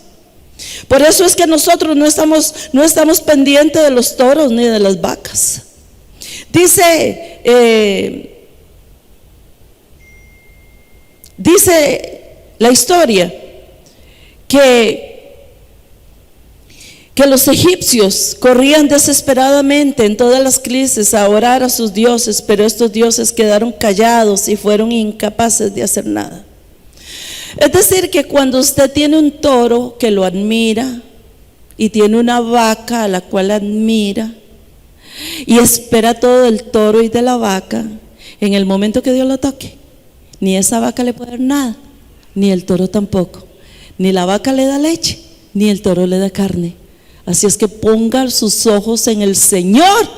Por eso es que nosotros no estamos pendientes de los toros ni de las vacas. Dice la historia que los egipcios corrían desesperadamente en todas las crisis a orar a sus dioses, pero estos dioses quedaron callados y fueron incapaces de hacer nada. Es decir, que cuando usted tiene un toro que lo admira y tiene una vaca a la cual admira y espera todo del toro y de la vaca, en el momento que Dios lo toque, ni esa vaca le puede dar nada, ni el toro tampoco. Ni la vaca le da leche, ni el toro le da carne. Así es que pongan sus ojos en el Señor,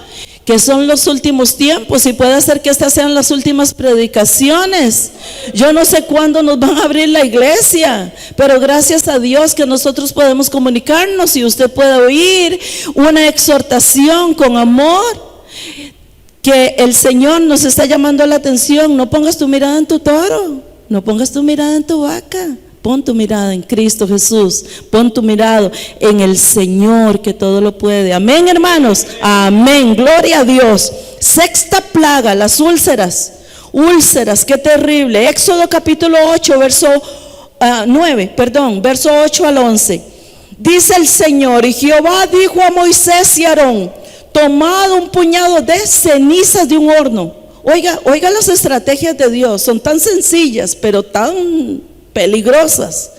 que son los últimos tiempos, y puede ser que estas sean las últimas predicaciones. Yo no sé cuándo nos van a abrir la iglesia, pero gracias a Dios que nosotros podemos comunicarnos y usted puede oír una exhortación con amor, que el Señor nos está llamando la atención. No pongas tu mirada en tu toro, no pongas tu mirada en tu vaca. Pon tu mirada en Cristo Jesús. Pon tu mirada en el Señor, que todo lo puede. Amén, hermanos. Amén. Gloria a Dios. Sexta plaga, las úlceras. Úlceras, qué terrible. Éxodo capítulo 8, verso 8 al 11. Dice el Señor: y Jehová dijo a Moisés y Aarón: tomad un puñado de cenizas de un horno. Oiga las estrategias de Dios. Son tan sencillas, pero tan peligrosas.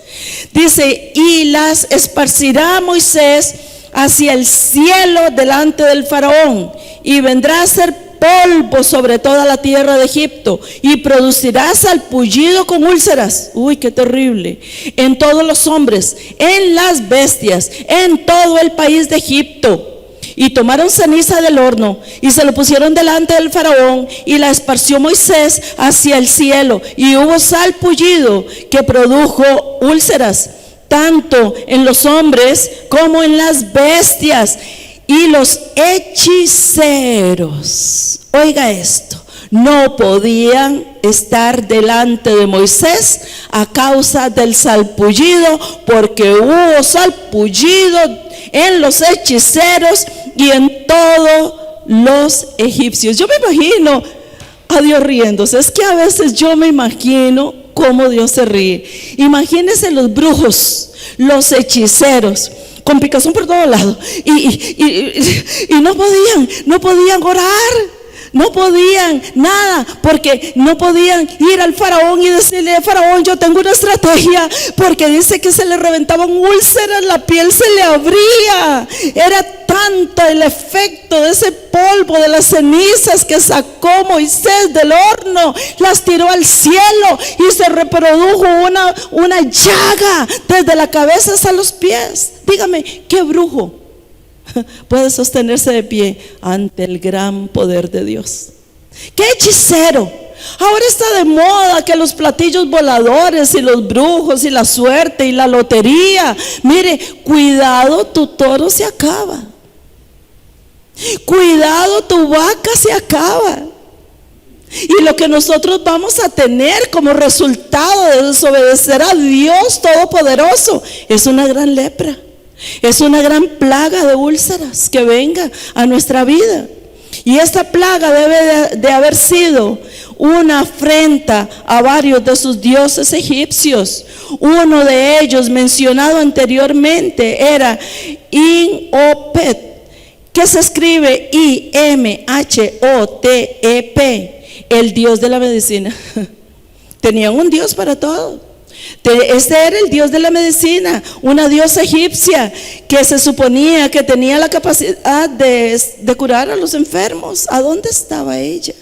Dice: y las esparcirá Moisés hacia el cielo delante del faraón, y vendrá a ser polvo sobre toda la tierra de Egipto, y producirá salpullido con úlceras. Uy, qué terrible. En todos los hombres, en las bestias, en todo el país de Egipto. Y tomaron ceniza del horno y se lo pusieron delante del faraón, y la esparció Moisés hacia el cielo, y hubo salpullido que produjo úlceras, tanto en los hombres como en las bestias. Y los hechiceros, oiga esto, no podían estar delante de Moisés a causa del salpullido, porque hubo salpullido en los hechiceros y en todos los egipcios. Yo me imagino a Dios riéndose. Es que a veces yo me imagino cómo Dios se ríe. Imagínense los brujos, los hechiceros, con picazón por todos lados, y no podían orar, no podían nada, porque no podían ir al faraón y decirle: faraón, yo tengo una estrategia, porque dice que se le reventaban úlceras, la piel se le abría. Era tanto el efecto de ese polvo, de las cenizas que sacó Moisés del horno, las tiró al cielo y se reprodujo una llaga desde la cabeza hasta los pies. Dígame, ¿qué brujo puede sostenerse de pie ante el gran poder de Dios? ¿Qué hechicero? Ahora está de moda que los platillos voladores y los brujos y la suerte y la lotería. Mire, cuidado, tu toro se acaba. Cuidado, tu vaca se acaba. Y lo que nosotros vamos a tener como resultado de desobedecer a Dios Todopoderoso es una gran lepra. Es una gran plaga de úlceras que venga a nuestra vida. Y esta plaga debe de haber sido una afrenta a varios de sus dioses egipcios. Uno de ellos, mencionado anteriormente, era Imhotep, que se escribe Imhotep, el dios de la medicina. Tenían un dios para todo. Este era el dios de la medicina, una diosa egipcia que se suponía que tenía la capacidad de curar a los enfermos. ¿A dónde estaba ella?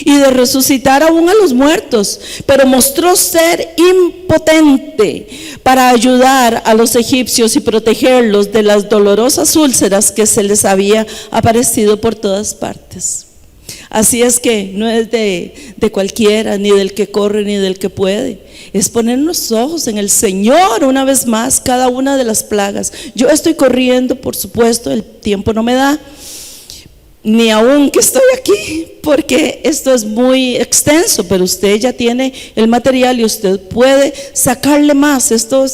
Y de resucitar aún a los muertos, pero mostró ser impotente para ayudar a los egipcios y protegerlos de las dolorosas úlceras que se les había aparecido por todas partes. Así es que no es de cualquiera, ni del que corre, ni del que puede. Es poner los ojos en el Señor una vez más, cada una de las plagas. Yo estoy corriendo, por supuesto, el tiempo no me da, ni aún que estoy aquí, porque esto es muy extenso, pero usted ya tiene el material y usted puede sacarle más. Esto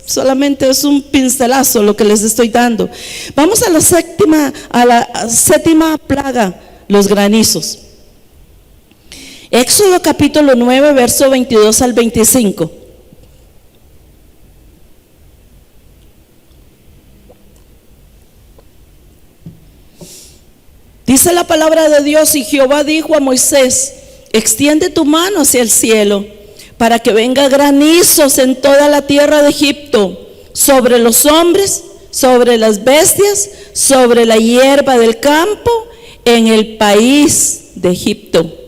solamente es un pincelazo lo que les estoy dando. Vamos a la séptima plaga, los granizos. Éxodo capítulo 9, verso 22 al 25. Dice la palabra de Dios: y Jehová dijo a Moisés: extiende tu mano hacia el cielo, para que venga granizos en toda la tierra de Egipto, sobre los hombres, sobre las bestias, sobre la hierba del campo, en el país de Egipto.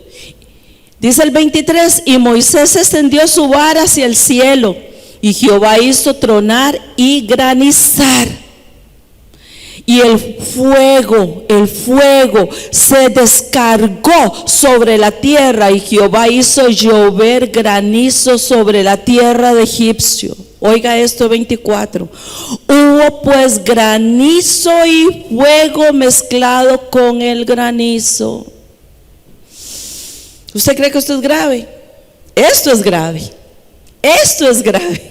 Dice el 23: y Moisés extendió su vara hacia el cielo, y Jehová hizo tronar y granizar, y el fuego se descargó sobre la tierra, y Jehová hizo llover granizo sobre la tierra de Egipcio. Oiga esto, 24: hubo pues granizo y fuego mezclado con el granizo. ¿Usted cree que esto es grave? Esto es grave. Esto es grave.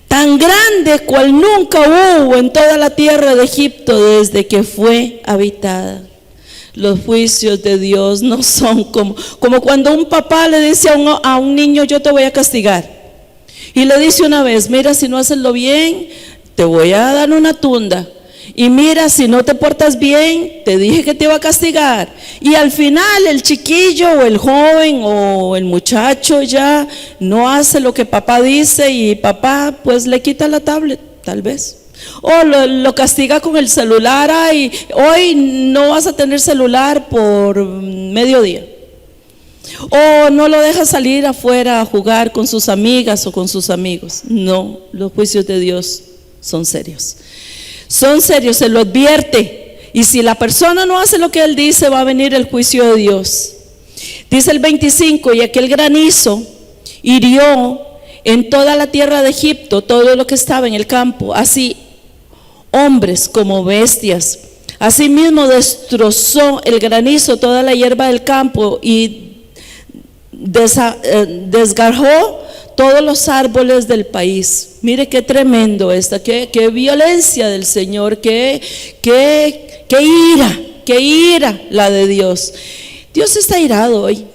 Tan grande cual nunca hubo en toda la tierra de Egipto desde que fue habitada. Los juicios de Dios no son como cuando un papá le dice a un niño: yo te voy a castigar. Y le dice una vez: mira, si no haces lo bien, te voy a dar una tunda. Y mira, si no te portas bien, te dije que te iba a castigar. Y al final el chiquillo o el joven o el muchacho ya no hace lo que papá dice, y papá pues le quita la tablet, tal vez. O lo castiga con el celular: ay, hoy no vas a tener celular por mediodía. O no lo deja salir afuera a jugar con sus amigas o con sus amigos. No, los juicios de Dios son serios. Son serios, se lo advierte. Y si la persona no hace lo que él dice, va a venir el juicio de Dios. Dice el 25: y aquel granizo hirió en toda la tierra de Egipto todo lo que estaba en el campo, así hombres como bestias. Asimismo destrozó el granizo toda la hierba del campo, y desgarró todos los árboles del país. Mire qué tremendo esta, qué violencia del Señor, qué ira la de Dios. Dios está irado hoy.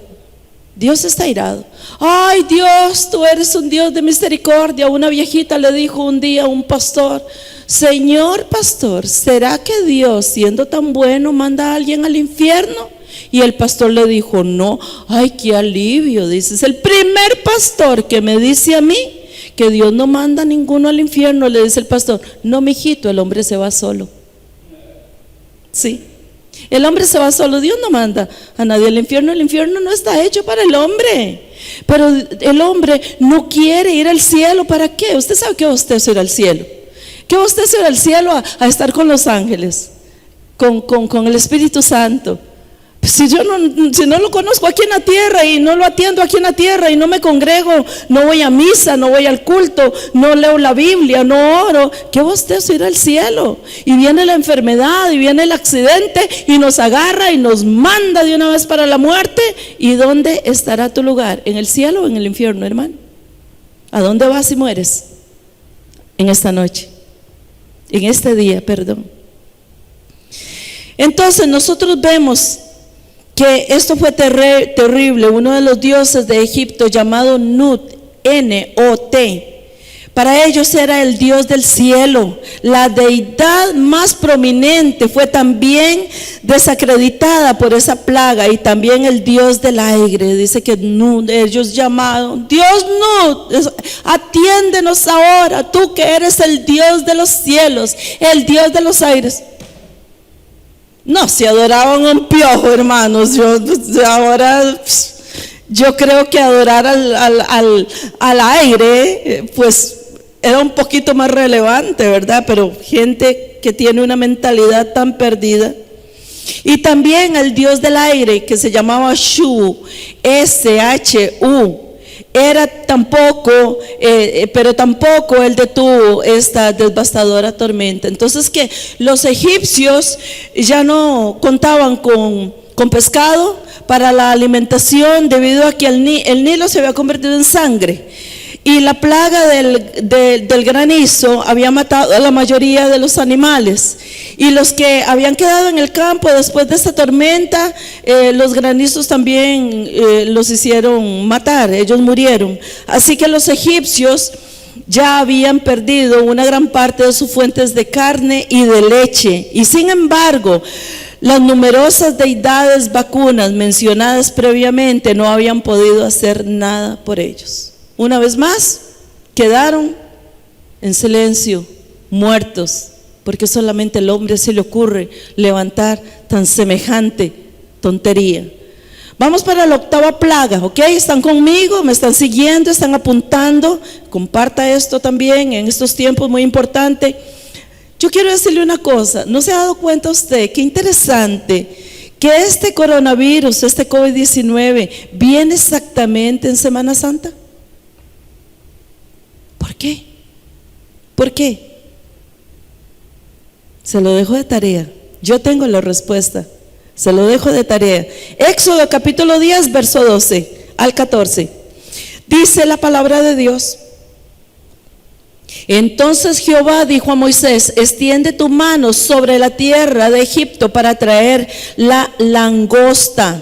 Dios está irado. Ay, Dios, tú eres un Dios de misericordia. Una viejita le dijo un día a un pastor: Señor pastor, ¿será que Dios, siendo tan bueno, manda a alguien al infierno? Y el pastor le dijo: no. Ay, qué alivio, dice, es el primer pastor que me dice a mí que Dios no manda a ninguno al infierno. Le dice el pastor: no, mijito, el hombre se va solo. Sí, el hombre se va solo, Dios no manda a nadie al infierno. El infierno no está hecho para el hombre. Pero el hombre no quiere ir al cielo. ¿Para qué? Usted sabe que usted se irá al cielo. ¿Qué usted se irá al cielo a estar con los ángeles, con el Espíritu Santo? Si no lo conozco aquí en la tierra y no lo atiendo aquí en la tierra y no me congrego, no voy a misa, no voy al culto, no leo la Biblia, no oro, ¿qué va usted a ir al cielo? Y viene la enfermedad y viene el accidente y nos agarra y nos manda de una vez para la muerte. ¿Y dónde estará tu lugar? ¿En el cielo o en el infierno, hermano? ¿A dónde vas si mueres? En esta noche, en este día, perdón. Entonces nosotros vemos que esto fue terrible. Uno de los dioses de Egipto, llamado Nut, N-O-T, para ellos era el Dios del cielo. La deidad más prominente fue también desacreditada por esa plaga, y también el Dios del aire. Dice que Nut, ellos llamaron: Dios Nut, atiéndenos ahora, tú que eres el Dios de los cielos, el Dios de los aires. No, se adoraban a un piojo, hermanos. Yo creo que adorar al aire, pues era un poquito más relevante, ¿verdad? Pero gente que tiene una mentalidad tan perdida. Y también el Dios del aire, que se llamaba Shu, S-H-U. Era tampoco, pero tampoco él detuvo esta devastadora tormenta. Entonces, que los egipcios ya no contaban con pescado para la alimentación, debido a que el Nilo se había convertido en sangre, y la plaga del granizo había matado a la mayoría de los animales. Y los que habían quedado en el campo después de esta tormenta, los granizos también los hicieron matar, ellos murieron. Así que los egipcios ya habían perdido una gran parte de sus fuentes de carne y de leche. Y sin embargo, las numerosas deidades vacunas mencionadas previamente no habían podido hacer nada por ellos. Una vez más, quedaron en silencio, muertos, porque solamente al hombre se le ocurre levantar tan semejante tontería. Vamos para la octava plaga, ¿ok? ¿Están conmigo? ¿Me están siguiendo? ¿Están apuntando? Comparta esto también en estos tiempos, muy importante. Yo quiero decirle una cosa: ¿no se ha dado cuenta usted qué interesante que este coronavirus, este COVID-19, viene exactamente en Semana Santa? ¿Por qué? ¿Por qué? Se lo dejo de tarea. Yo tengo la respuesta. Se lo dejo de tarea. Éxodo capítulo 10, verso 12 al 14. Dice la palabra de Dios: entonces Jehová dijo a Moisés: extiende tu mano sobre la tierra de Egipto para traer la langosta,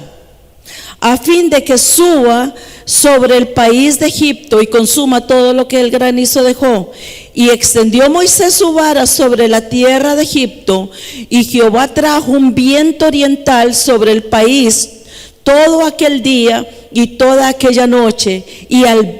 a fin de que suba sobre el país de Egipto y consuma todo lo que el granizo dejó. Y extendió Moisés su vara sobre la tierra de Egipto, y Jehová trajo un viento oriental sobre el país todo aquel día y toda aquella noche. Y al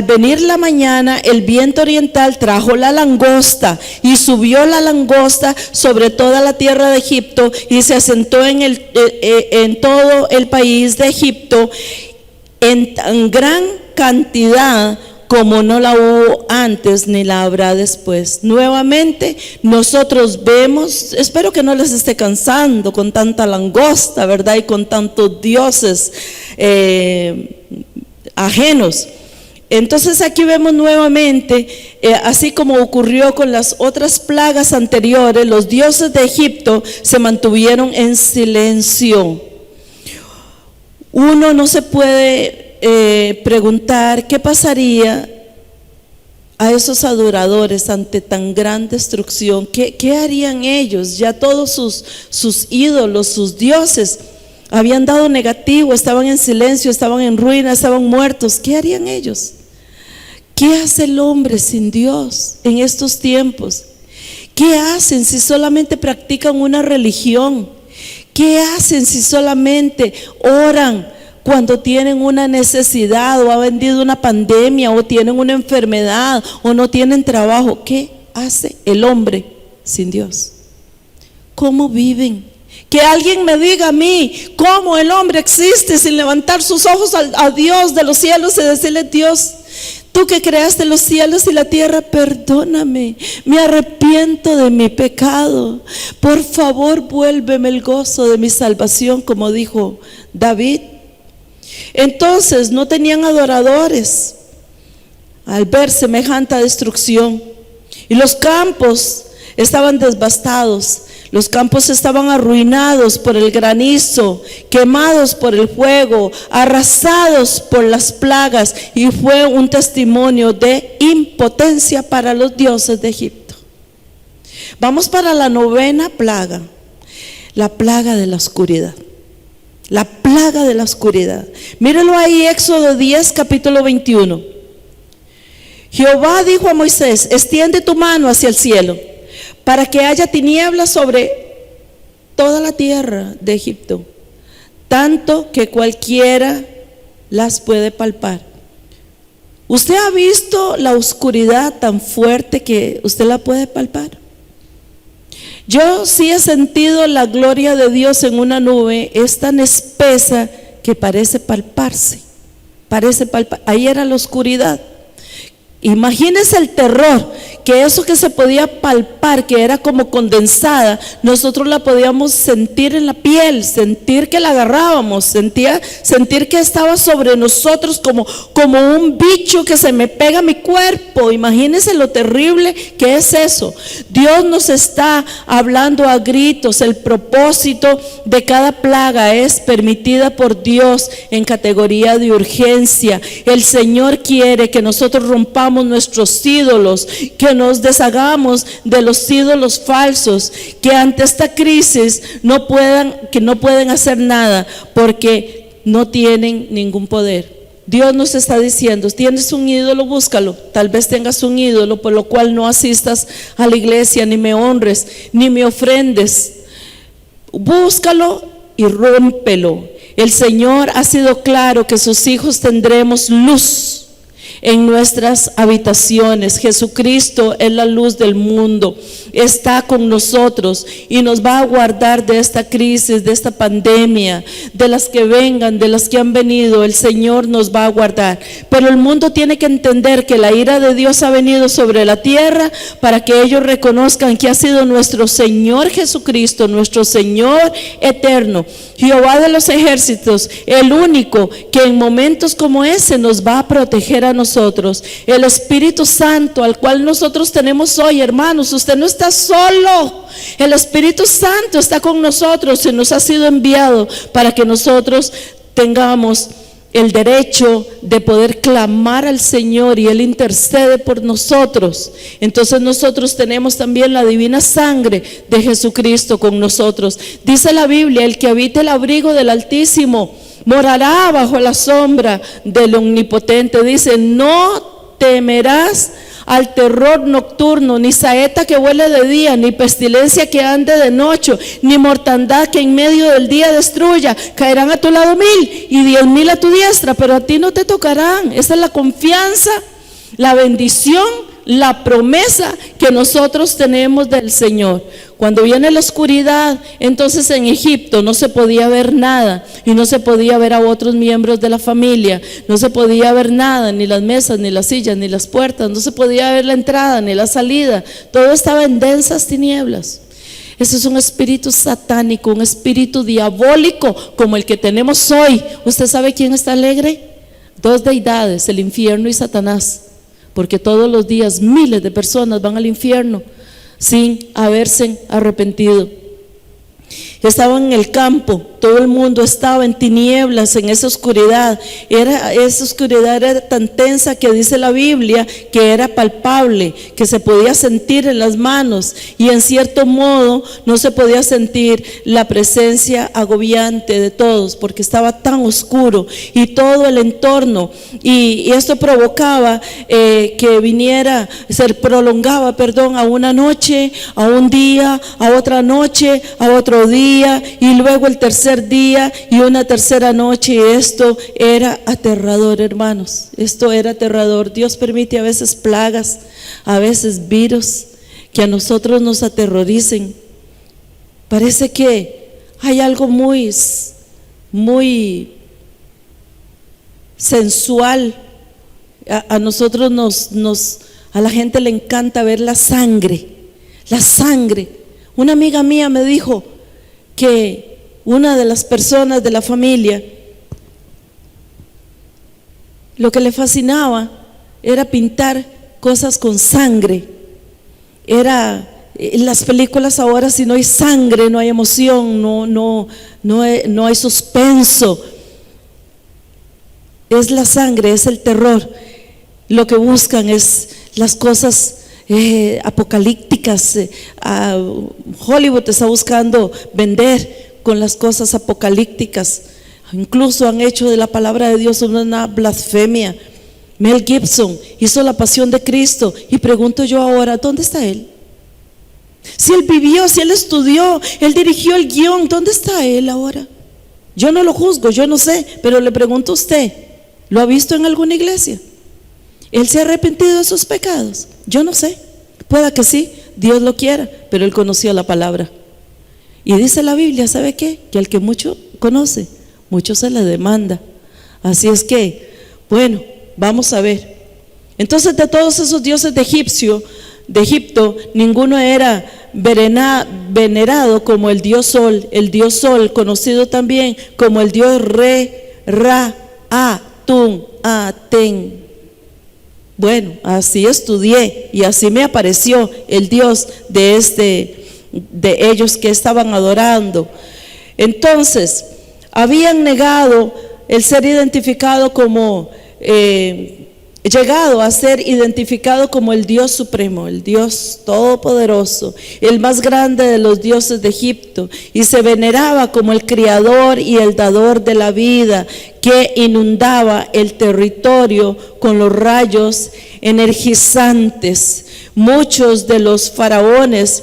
venir la mañana, el viento oriental trajo la langosta, y subió la langosta sobre toda la tierra de Egipto, y se asentó en todo el país de Egipto en tan gran cantidad como no la hubo antes ni la habrá después. Nuevamente nosotros vemos, espero que no les esté cansando con tanta langosta, ¿verdad? Y con tantos dioses ajenos. Entonces aquí vemos nuevamente, así como ocurrió con las otras plagas anteriores, los dioses de Egipto se mantuvieron en silencio. Uno no se puede preguntar qué pasaría a esos adoradores ante tan gran destrucción. ¿Qué harían ellos? Ya todos sus ídolos, sus dioses, habían dado negativo, estaban en silencio, estaban en ruina, estaban muertos. ¿Qué harían ellos? ¿Qué hace el hombre sin Dios en estos tiempos? ¿Qué hacen si solamente practican una religión? ¿Qué hacen si solamente oran cuando tienen una necesidad o ha venido una pandemia o tienen una enfermedad o no tienen trabajo? ¿Qué hace el hombre sin Dios? ¿Cómo viven? Que alguien me diga a mí cómo el hombre existe sin levantar sus ojos a Dios de los cielos y decirle: Dios, tú que creaste los cielos y la tierra, perdóname, me arrepiento de mi pecado, por favor vuélveme el gozo de mi salvación, como dijo David. Entonces no tenían adoradores al ver semejante destrucción, y los campos estaban devastados. Los campos estaban arruinados por el granizo, quemados por el fuego, arrasados por las plagas, y fue un testimonio de impotencia para los dioses de Egipto. Vamos para la 9ª plaga, la plaga de la oscuridad. La plaga de la oscuridad. Mírenlo ahí, Éxodo 10, capítulo 21. Jehová dijo a Moisés: extiende tu mano hacia el cielo, para que haya tinieblas sobre toda la tierra de Egipto, tanto que cualquiera las puede palpar. ¿Usted ha visto la oscuridad tan fuerte que usted la puede palpar? Yo sí he sentido la gloria de Dios en una nube. Es tan espesa que parece palparse. Ahí era la oscuridad. Imagínense el terror, que eso que se podía palpar, que era como condensada, nosotros la podíamos sentir en la piel, sentir que la agarrábamos, sentir que estaba sobre nosotros como un bicho que se me pega a mi cuerpo. Imagínense lo terrible que es eso. Dios nos está hablando a gritos. El propósito de cada plaga es permitida por Dios en categoría de urgencia. El Señor quiere que nosotros rompamos nuestros ídolos, que nos deshagamos de los ídolos falsos, que ante esta crisis no pueden hacer nada porque no tienen ningún poder. Dios nos está diciendo: tienes un ídolo, búscalo. Tal vez tengas un ídolo por lo cual no asistas a la iglesia, ni me honres, ni me ofrendes. Búscalo y rómpelo. El Señor ha sido claro que sus hijos tendremos luz en nuestras habitaciones. Jesucristo es la luz del mundo, está con nosotros y nos va a guardar de esta crisis, de esta pandemia, de las que vengan, de las que han venido. El Señor nos va a guardar, pero el mundo tiene que entender que la ira de Dios ha venido sobre la tierra para que ellos reconozcan que ha sido nuestro Señor Jesucristo, nuestro Señor eterno, Jehová de los ejércitos, el único que en momentos como ese nos va a proteger a nosotros. El Espíritu Santo al cual nosotros tenemos hoy, hermanos, usted no está solo. El Espíritu Santo está con nosotros y nos ha sido enviado para que nosotros tengamos el derecho de poder clamar al Señor, y Él intercede por nosotros. Entonces nosotros tenemos también la divina sangre de Jesucristo con nosotros. Dice la Biblia: el que habite el abrigo del Altísimo morará bajo la sombra del Omnipotente. Dice: no temerás al terror nocturno, ni saeta que vuele de día, ni pestilencia que ande de noche, ni mortandad que en medio del día destruya. Caerán a tu lado 1000 y 10,000 a tu diestra, pero a ti no te tocarán. Esa es la confianza, la bendición, la promesa que nosotros tenemos del Señor. Cuando viene la oscuridad, entonces en Egipto no se podía ver nada, y no se podía ver a otros miembros de la familia, no se podía ver nada, ni las mesas, ni las sillas, ni las puertas, no se podía ver la entrada, ni la salida, todo estaba en densas tinieblas. Ese es un espíritu satánico, un espíritu diabólico como el que tenemos hoy. ¿Usted sabe quién está alegre? 2 deidades, el infierno y Satanás, porque todos los días miles de personas van al infierno sin haberse arrepentido. Estaban en el campo, todo el mundo estaba en tinieblas, en esa oscuridad. Esa oscuridad era tan tensa que dice la Biblia que era palpable, que se podía sentir en las manos, y en cierto modo no se podía sentir la presencia agobiante de todos porque estaba tan oscuro y todo el entorno, y esto provocaba que viniera, se prolongaba, a una noche, a un día, a otra noche, a otro día, y luego el tercer día y una tercera noche. Y esto era aterrador, hermanos, esto era aterrador. Dios permite a veces plagas, a veces virus que a nosotros nos aterroricen. Parece que hay algo muy sensual. A nosotros a la gente le encanta ver la sangre. Una amiga mía me dijo que una de las personas de la familia, lo que le fascinaba era pintar cosas con sangre. En las películas ahora, si no hay sangre, no hay emoción, no hay suspenso. Es la sangre, es el terror. Lo que buscan es las cosas apocalípticas. Hollywood está buscando vender con las cosas apocalípticas. Incluso han hecho de la palabra de Dios una blasfemia. Mel Gibson hizo La Pasión de Cristo, y pregunto yo ahora, ¿dónde está él? Si él vivió, si él estudió, él dirigió el guión, ¿dónde está él ahora? Yo no lo juzgo, yo no sé, pero le pregunto a usted, ¿lo ha visto en alguna iglesia? ¿Él se ha arrepentido de sus pecados? Yo no sé, pueda que sí, Dios lo quiera, pero él conoció la palabra. Y dice la Biblia, ¿sabe qué? Que al que mucho conoce, mucho se le demanda. Así es que, bueno, vamos a ver. Entonces, de todos esos dioses de Egipto, ninguno era venerado como el dios Sol, conocido también como el dios Re, Ra, Tun, Ten. Bueno, así estudié y así me apareció el Dios de ellos que estaban adorando. Entonces, habían negado el ser identificado como, llegado a ser identificado como el Dios supremo, el Dios todopoderoso, el más grande de los dioses de Egipto, y se veneraba como el creador y el dador de la vida, que inundaba el territorio con los rayos energizantes. Muchos de los faraones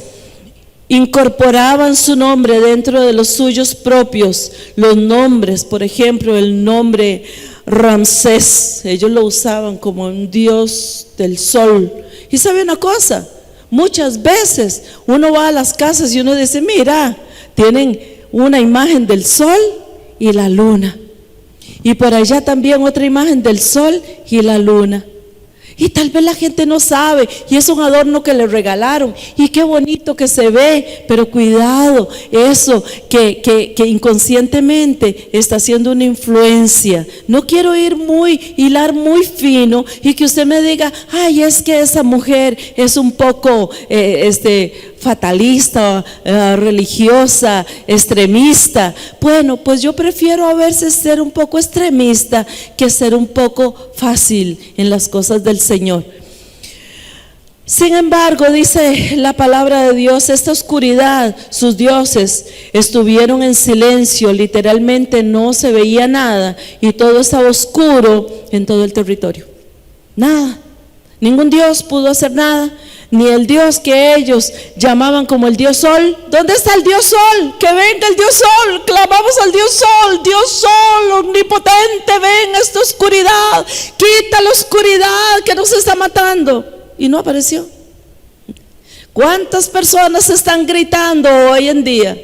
incorporaban su nombre dentro de los suyos propios. Los nombres, por ejemplo, el nombre Ramsés, ellos lo usaban como un dios del sol. Y sabe una cosa, muchas veces uno va a las casas y uno dice, mira, tienen una imagen del sol y la luna, y por allá también otra imagen del sol y la luna. Y tal vez la gente no sabe, y es un adorno que le regalaron, y qué bonito que se ve, pero cuidado, eso que inconscientemente está haciendo una influencia. No quiero hilar muy fino y que usted me diga, ay, es que esa mujer es un poco fatalista, religiosa, extremista. Bueno, pues yo prefiero a veces ser un poco extremista que ser un poco fácil en las cosas del Señor. Sin embargo, dice la palabra de Dios, esta oscuridad, sus dioses estuvieron en silencio, literalmente no se veía nada, y todo estaba oscuro en todo el territorio. Nada, ningún dios pudo hacer nada. Ni el Dios que ellos llamaban como el Dios Sol. ¿Dónde está el Dios Sol? Que venga el Dios Sol. Clamamos al Dios Sol. Dios Sol, omnipotente, ven a esta oscuridad. Quita la oscuridad que nos está matando. Y no apareció. ¿Cuántas personas están gritando hoy en día?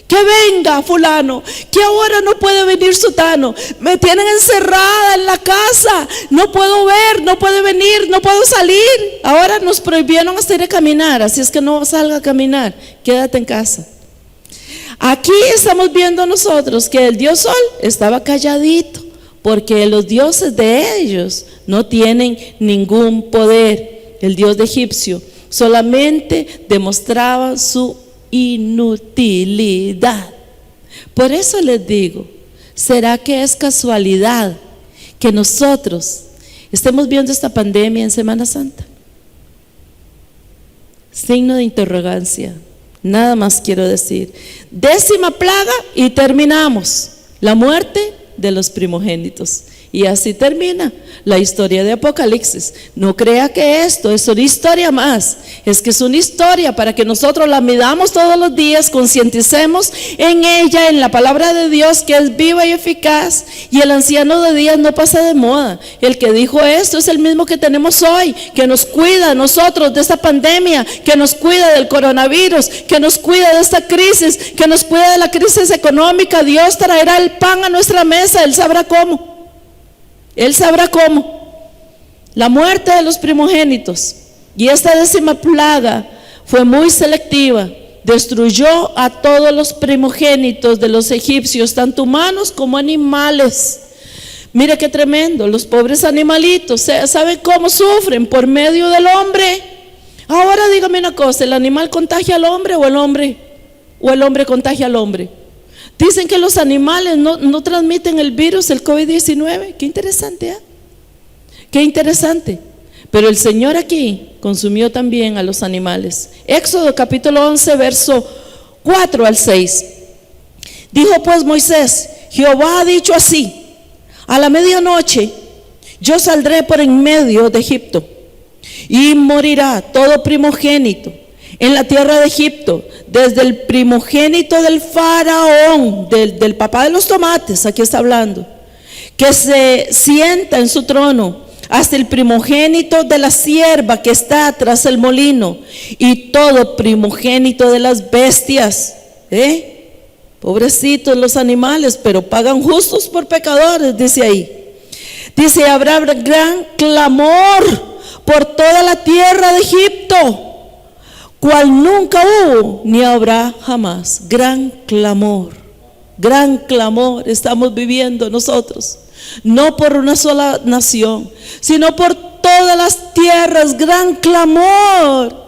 Que venga fulano, que ahora no puede venir sutano, me tienen encerrada en la casa, no puedo ver, no puede venir, no puedo salir. Ahora nos prohibieron hasta ir a caminar, así es que no salga a caminar, quédate en casa. Aquí estamos viendo nosotros que el Dios Sol estaba calladito, porque los dioses de ellos no tienen ningún poder. El Dios de Egipcio solamente demostraba su inutilidad. Por eso les digo, ¿será que es casualidad que nosotros estemos viendo esta pandemia en Semana Santa? Signo de interrogancia. Nada más quiero decir. 10ª plaga y terminamos. La muerte de los primogénitos. Y así termina la historia de Apocalipsis. No crea que esto es una historia más. Es que es una historia para que nosotros la midamos todos los días, concienticemos en ella, en la palabra de Dios, que es viva y eficaz. Y el anciano de días no pasa de moda. El que dijo esto es el mismo que tenemos hoy, que nos cuida a nosotros de esta pandemia, que nos cuida del coronavirus, que nos cuida de esta crisis, que nos cuida de la crisis económica. Dios traerá el pan a nuestra mesa. Él sabrá cómo. Él sabrá cómo. La muerte de los primogénitos. Y esta 10ª plaga fue muy selectiva. Destruyó a todos los primogénitos de los egipcios, tanto humanos como animales. Mire qué tremendo. Los pobres animalitos, ¿saben cómo sufren? Por medio del hombre. Ahora dígame una cosa, ¿el animal contagia al hombre o el hombre contagia al hombre? Dicen que los animales no transmiten el virus, el COVID-19. Qué interesante, ¿eh? Qué interesante. Pero el Señor aquí consumió también a los animales. Éxodo capítulo 11, verso 4 al 6. Dijo pues Moisés: Jehová ha dicho así: a la medianoche yo saldré por en medio de Egipto, y morirá todo primogénito en la tierra de Egipto, desde el primogénito del faraón, del papá de los tomates, aquí está hablando, que se sienta en su trono, hasta el primogénito de la sierva que está tras el molino, y todo primogénito de las bestias. Pobrecitos los animales, pero pagan justos por pecadores, dice ahí. Dice: habrá gran clamor por toda la tierra de Egipto, cual nunca hubo ni habrá jamás. Gran clamor estamos viviendo nosotros, no por una sola nación, sino por todas las tierras. Gran clamor.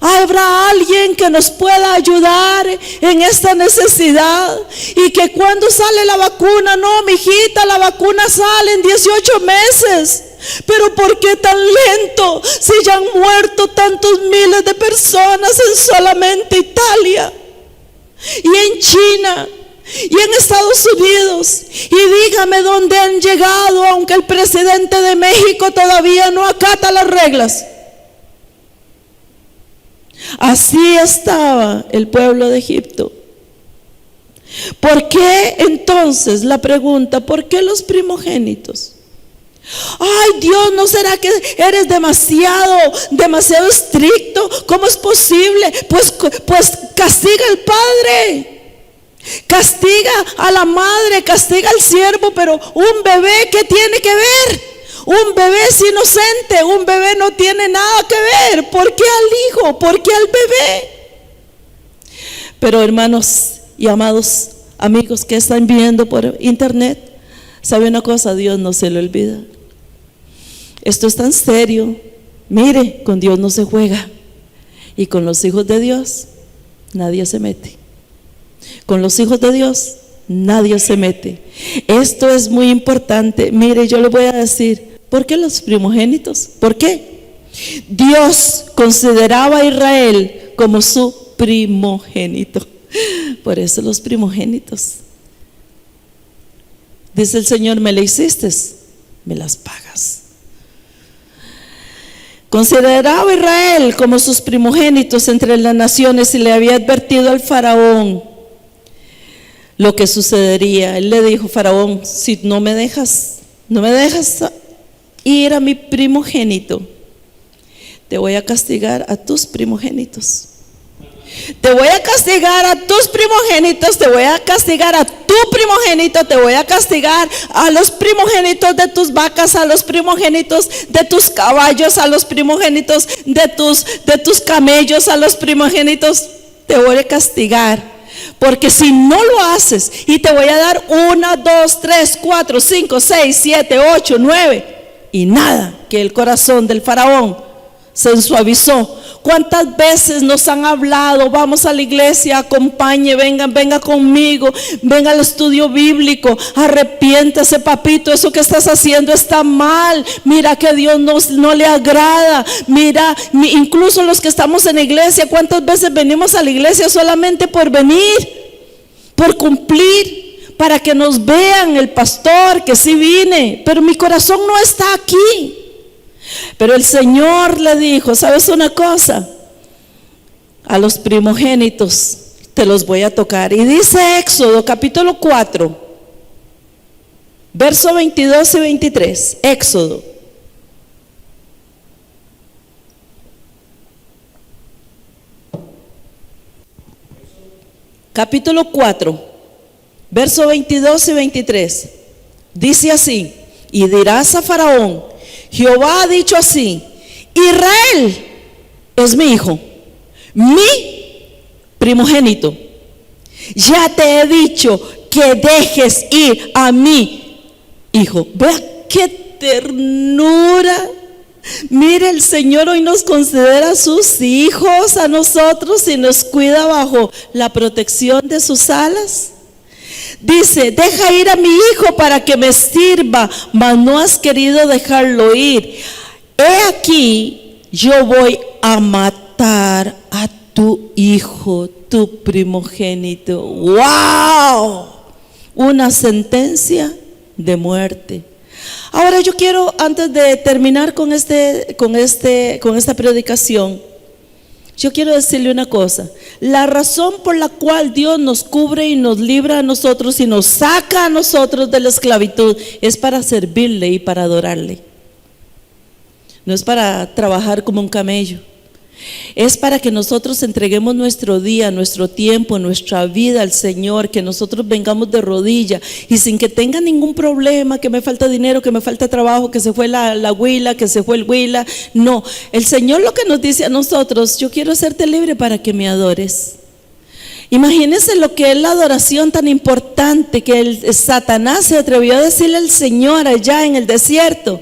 Habrá alguien que nos pueda ayudar en esta necesidad, y que cuando sale la vacuna, no, mijita, la vacuna sale en 18 meses. Pero ¿por qué tan lento? Si ya han muerto tantos miles de personas en solamente Italia, y en China, y en Estados Unidos. Y dígame dónde han llegado, aunque el presidente de México todavía no acata las reglas. Así estaba el pueblo de Egipto. ¿Por qué entonces, la pregunta, por qué los primogénitos? Ay, Dios, ¿no será que eres demasiado estricto? ¿Cómo es posible? Pues castiga al padre, castiga a la madre, castiga al siervo. Pero un bebé, ¿qué tiene que ver? Un bebé es inocente, un bebé no tiene nada que ver. ¿Por qué al hijo? ¿Por qué al bebé? Pero hermanos y amados amigos que están viendo por internet, ¿sabe una cosa? Dios no se le olvida. Esto es tan serio. Mire, con Dios no se juega. Y con los hijos de Dios nadie se mete. Con los hijos de Dios nadie se mete. Esto es muy importante. Mire, yo le voy a decir, ¿por qué los primogénitos? ¿Por qué? Dios consideraba a Israel como su primogénito. Por eso los primogénitos. Dice el Señor: me la hiciste, me las pagas. Consideraba a Israel como sus primogénitos entre las naciones, y le había advertido al faraón lo que sucedería. Él le dijo: Faraón, si no me dejas ir a mi primogénito, te voy a castigar a tus primogénitos. Te voy a castigar a tus primogénitos, te voy a castigar a tu primogénito, te voy a castigar a los primogénitos de tus vacas, a los primogénitos de tus caballos, a los primogénitos de tus camellos, a los primogénitos. Te voy a castigar, porque si no lo haces, y te voy a dar 1, 2, 3, 4, 5, 6, 7, 8, 9, y nada, que el corazón del faraón se ensuavizó ¿Cuántas veces nos han hablado? Vamos a la iglesia, acompañe, venga conmigo, venga al estudio bíblico, arrepiéntase, papito, eso que estás haciendo está mal, mira que Dios no le agrada, mira, incluso los que estamos en la iglesia, ¿cuántas veces venimos a la iglesia solamente por venir, por cumplir, para que nos vean el pastor, que sí vine, pero mi corazón no está aquí? Pero el Señor le dijo, ¿sabes una cosa? A los primogénitos te los voy a tocar. Y dice Éxodo capítulo 4, verso 22 y 23. Éxodo. Capítulo 4, verso 22 y 23. Dice así: y dirás a Faraón, Jehová ha dicho así: Israel es mi hijo, mi primogénito. Ya te he dicho que dejes ir a mi hijo. Vea qué ternura. Mire, el Señor hoy nos considera sus hijos a nosotros y nos cuida bajo la protección de sus alas. Dice: deja ir a mi hijo para que me sirva, mas no has querido dejarlo ir. He aquí, yo voy a matar a tu hijo, tu primogénito. ¡Wow! Una sentencia de muerte. Ahora yo quiero, antes de terminar con esta predicación, yo quiero decirle una cosa. La razón por la cual Dios nos cubre y nos libra a nosotros y nos saca a nosotros de la esclavitud es para servirle y para adorarle. No es para trabajar como un camello. Es para que nosotros entreguemos nuestro día, nuestro tiempo, nuestra vida al Señor, que nosotros vengamos de rodilla y sin que tenga ningún problema, que me falta dinero, que me falta trabajo, que se fue la huila, que se fue el huila. No, el Señor lo que nos dice a nosotros: yo quiero hacerte libre para que me adores. Imagínense lo que es la adoración tan importante que el Satanás se atrevió a decirle al Señor allá en el desierto: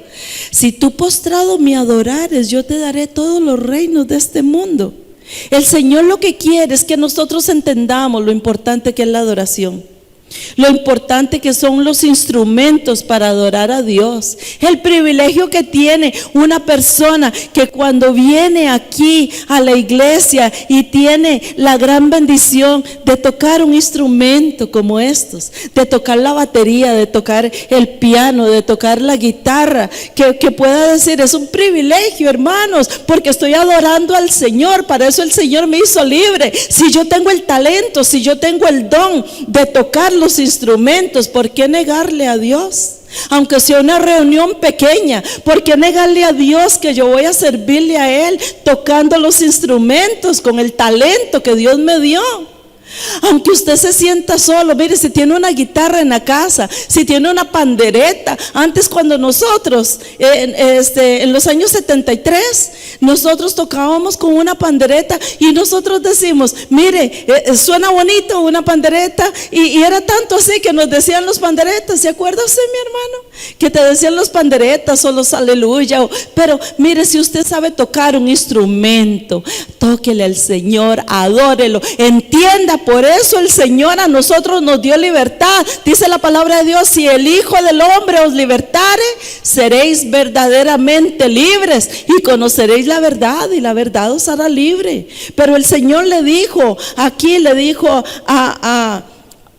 si tú postrado me adorares, yo te daré todos los reinos de este mundo. El Señor lo que quiere es que nosotros entendamos lo importante que es la adoración, lo importante que son los instrumentos para adorar a Dios, el privilegio que tiene una persona que cuando viene aquí a la iglesia y tiene la gran bendición de tocar un instrumento como estos, de tocar la batería, de tocar el piano, de tocar la guitarra, que pueda decir: es un privilegio, hermanos, porque estoy adorando al Señor. Para eso el Señor me hizo libre. Si yo tengo el talento, si yo tengo el don de tocar los instrumentos, ¿por qué negarle a Dios? Aunque sea una reunión pequeña, ¿por qué negarle a Dios que yo voy a servirle a Él tocando los instrumentos con el talento que Dios me dio? Aunque usted se sienta solo, mire, si tiene una guitarra en la casa, si tiene una pandereta. Antes, cuando nosotros en los años 73, nosotros tocábamos con una pandereta y nosotros decimos: mire, suena bonito una pandereta, y era tanto así que nos decían los panderetas. ¿Se acuerda usted, mi hermano? Que te decían los panderetas o los aleluya. Pero mire, si usted sabe tocar un instrumento, tóquele al Señor, adórelo, entienda. Por eso el Señor a nosotros nos dio libertad. Dice la palabra de Dios: si el Hijo del Hombre os libertare, seréis verdaderamente libres y conoceréis la verdad, y la verdad os hará libre. Pero el Señor le dijo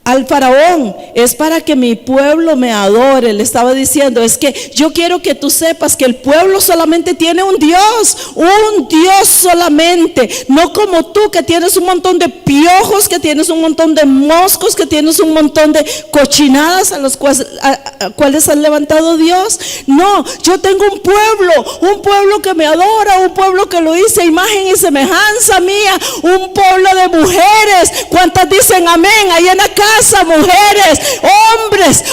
al faraón: es para que mi pueblo me adore. Le estaba diciendo: es que yo quiero que tú sepas que el pueblo solamente tiene un Dios solamente, no como tú, que tienes un montón de piojos, que tienes un montón de moscos, que tienes un montón de cochinadas a los cuales has levantado Dios. No, yo tengo un pueblo que me adora, un pueblo que lo hice a imagen y semejanza mía, un pueblo de mujeres. ¿Cuántas dicen amén ahí en la casa? casa mujeres,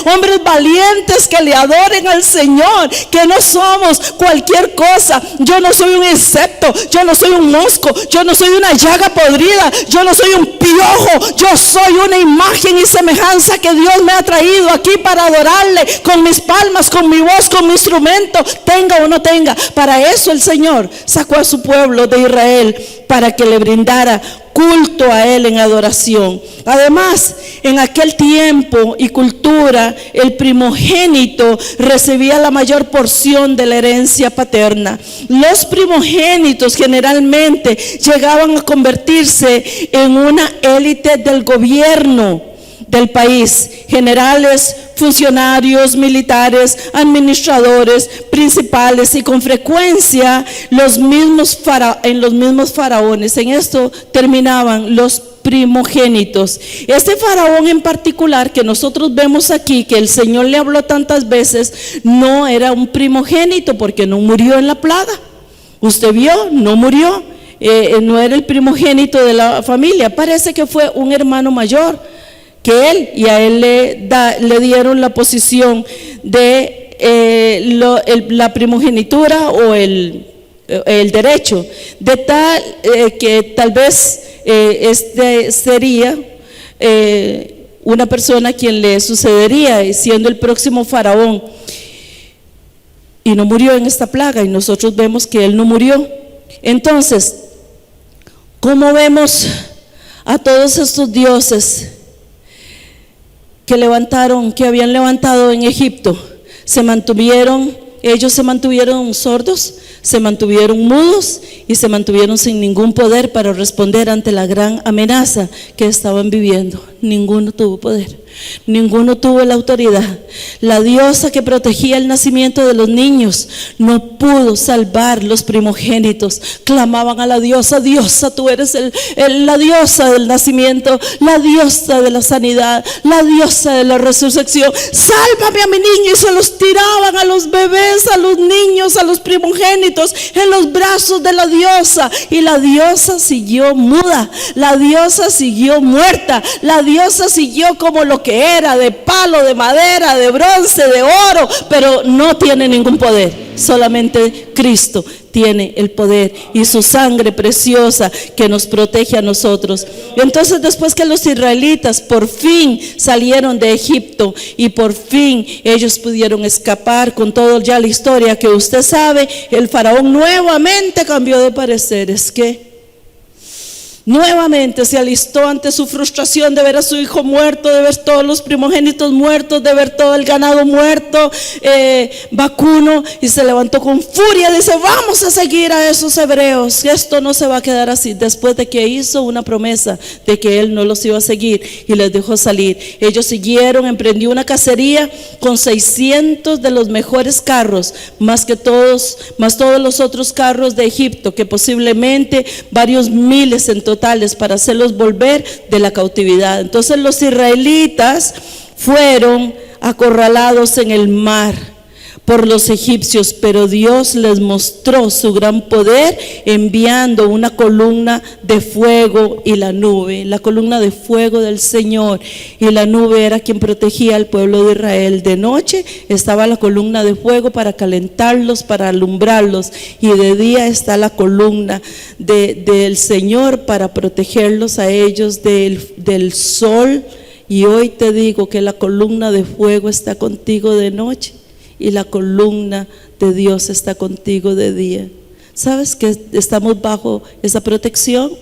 hombres valientes que le adoren al Señor, que no somos cualquier cosa. Yo no soy un insecto, yo no soy un mosco, yo no soy una llaga podrida, yo no soy un piojo, yo soy una imagen y semejanza que Dios me ha traído aquí para adorarle con mis palmas, con mi voz, con mi instrumento, tenga o no tenga. Para eso el Señor sacó a su pueblo de Israel, para que le brindara culto a Él en adoración. Además, en aquel tiempo y cultura, el primogénito recibía la mayor porción de la herencia paterna. Los primogénitos generalmente llegaban a convertirse en una élite del gobierno del país: generales, funcionarios militares, administradores, principales, y con frecuencia en los mismos faraones. En esto terminaban los primogénitos. Este faraón en particular que nosotros vemos aquí, que el Señor le habló tantas veces, no era un primogénito porque no murió en la plaga. Usted vio, no murió, no era el primogénito de la familia. Parece que fue un hermano mayor que él, y a él le dieron la posición de la primogenitura o el derecho, de tal que tal vez sería una persona quien le sucedería, siendo el próximo faraón. Y no murió en esta plaga, y nosotros vemos que él no murió. Entonces, ¿cómo vemos a todos estos dioses que habían levantado en Egipto? Ellos se mantuvieron sordos, se mantuvieron mudos y se mantuvieron sin ningún poder para responder ante la gran amenaza que estaban viviendo. Ninguno tuvo poder, ninguno tuvo la autoridad. La diosa que protegía el nacimiento de los niños no pudo salvar los primogénitos. Clamaban a la diosa: diosa, tú eres la diosa del nacimiento, la diosa de la sanidad, la diosa de la resurrección. Sálvame a mi niño. Y se los tiraban a los bebés, a los niños, a los primogénitos en los brazos de la diosa. Y la diosa siguió muda, la diosa siguió muerta, la diosa siguió como lo que era, de palo, de madera, de bronce, de oro, pero no tiene ningún poder. Solamente Cristo tiene el poder, y su sangre preciosa que nos protege a nosotros. Entonces, después que los israelitas por fin salieron de Egipto y por fin ellos pudieron escapar, con todo ya la historia que usted sabe, el faraón nuevamente cambió de parecer. Es que nuevamente se alistó ante su frustración de ver a su hijo muerto, de ver todos los primogénitos muertos, de ver todo el ganado muerto, vacuno, y se levantó con furia. Dice: vamos a seguir a esos hebreos, esto no se va a quedar así. Después de que hizo una promesa de que él no los iba a seguir y les dejó salir, ellos siguieron, emprendió una cacería con 600 de los mejores carros, más todos los otros carros de Egipto, que posiblemente varios miles en totales, para hacerlos volver de la cautividad. Entonces los israelitas fueron acorralados en el mar por los egipcios, pero Dios les mostró su gran poder enviando una columna de fuego y la nube. La columna de fuego del Señor y la nube era quien protegía al pueblo de Israel. De noche estaba la columna de fuego para calentarlos, para alumbrarlos, y de día está la columna del Señor para protegerlos a ellos del sol. Y hoy te digo que la columna de fuego está contigo de noche, y la columna de Dios está contigo de día. ¿Sabes que estamos bajo esa protección?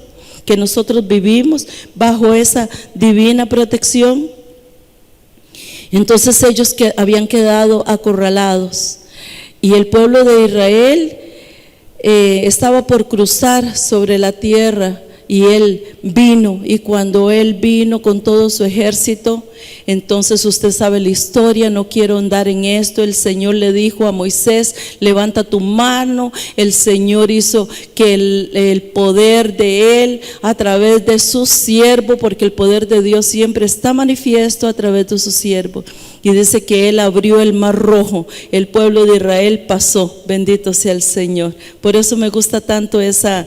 Que nosotros vivimos bajo esa divina protección. Entonces ellos que habían quedado acorralados, y el pueblo de Israel estaba por cruzar sobre la tierra, y él vino, y cuando él vino con todo su ejército, entonces usted sabe la historia, no quiero andar en esto. El Señor le dijo a Moisés: levanta tu mano. El Señor hizo que el poder de él a través de su siervo, porque el poder de Dios siempre está manifiesto a través de su siervo. Y dice que Él abrió el mar rojo, el pueblo de Israel pasó, bendito sea el Señor. Por eso me gusta tanto esa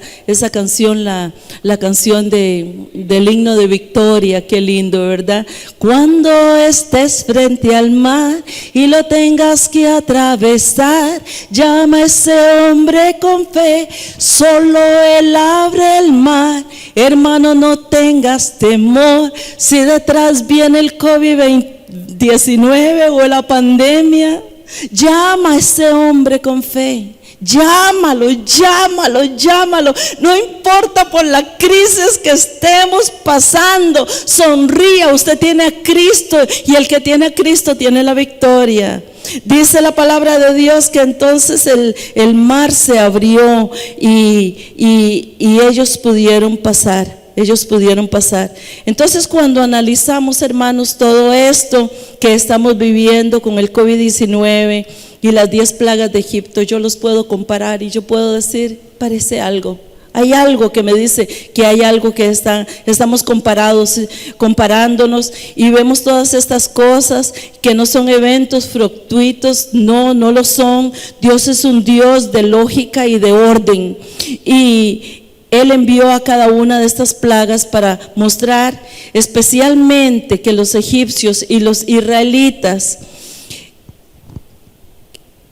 canción, la canción del himno de victoria, qué lindo, ¿verdad? Cuando estés frente al mar y lo tengas que atravesar, llama a ese hombre con fe, solo Él abre el mar. Hermano, no tengas temor, si detrás viene el COVID-19 o la pandemia, llama a ese hombre con fe. Llámalo, llámalo, llámalo. No importa por la crisis que estemos pasando, sonría. Usted tiene a Cristo y el que tiene a Cristo tiene la victoria. Dice la palabra de Dios que entonces el mar se abrió y ellos pudieron pasar. Ellos pudieron pasar. Entonces, cuando analizamos, hermanos, todo esto que estamos viviendo con el COVID-19 y las 10 plagas de Egipto, yo los puedo comparar y yo puedo decir, parece algo. Hay algo que me dice que hay algo que estamos comparándonos y vemos todas estas cosas que no son eventos fortuitos, no lo son. Dios es un Dios de lógica y de orden, y Él envió a cada una de estas plagas para mostrar especialmente que los egipcios y los israelitas,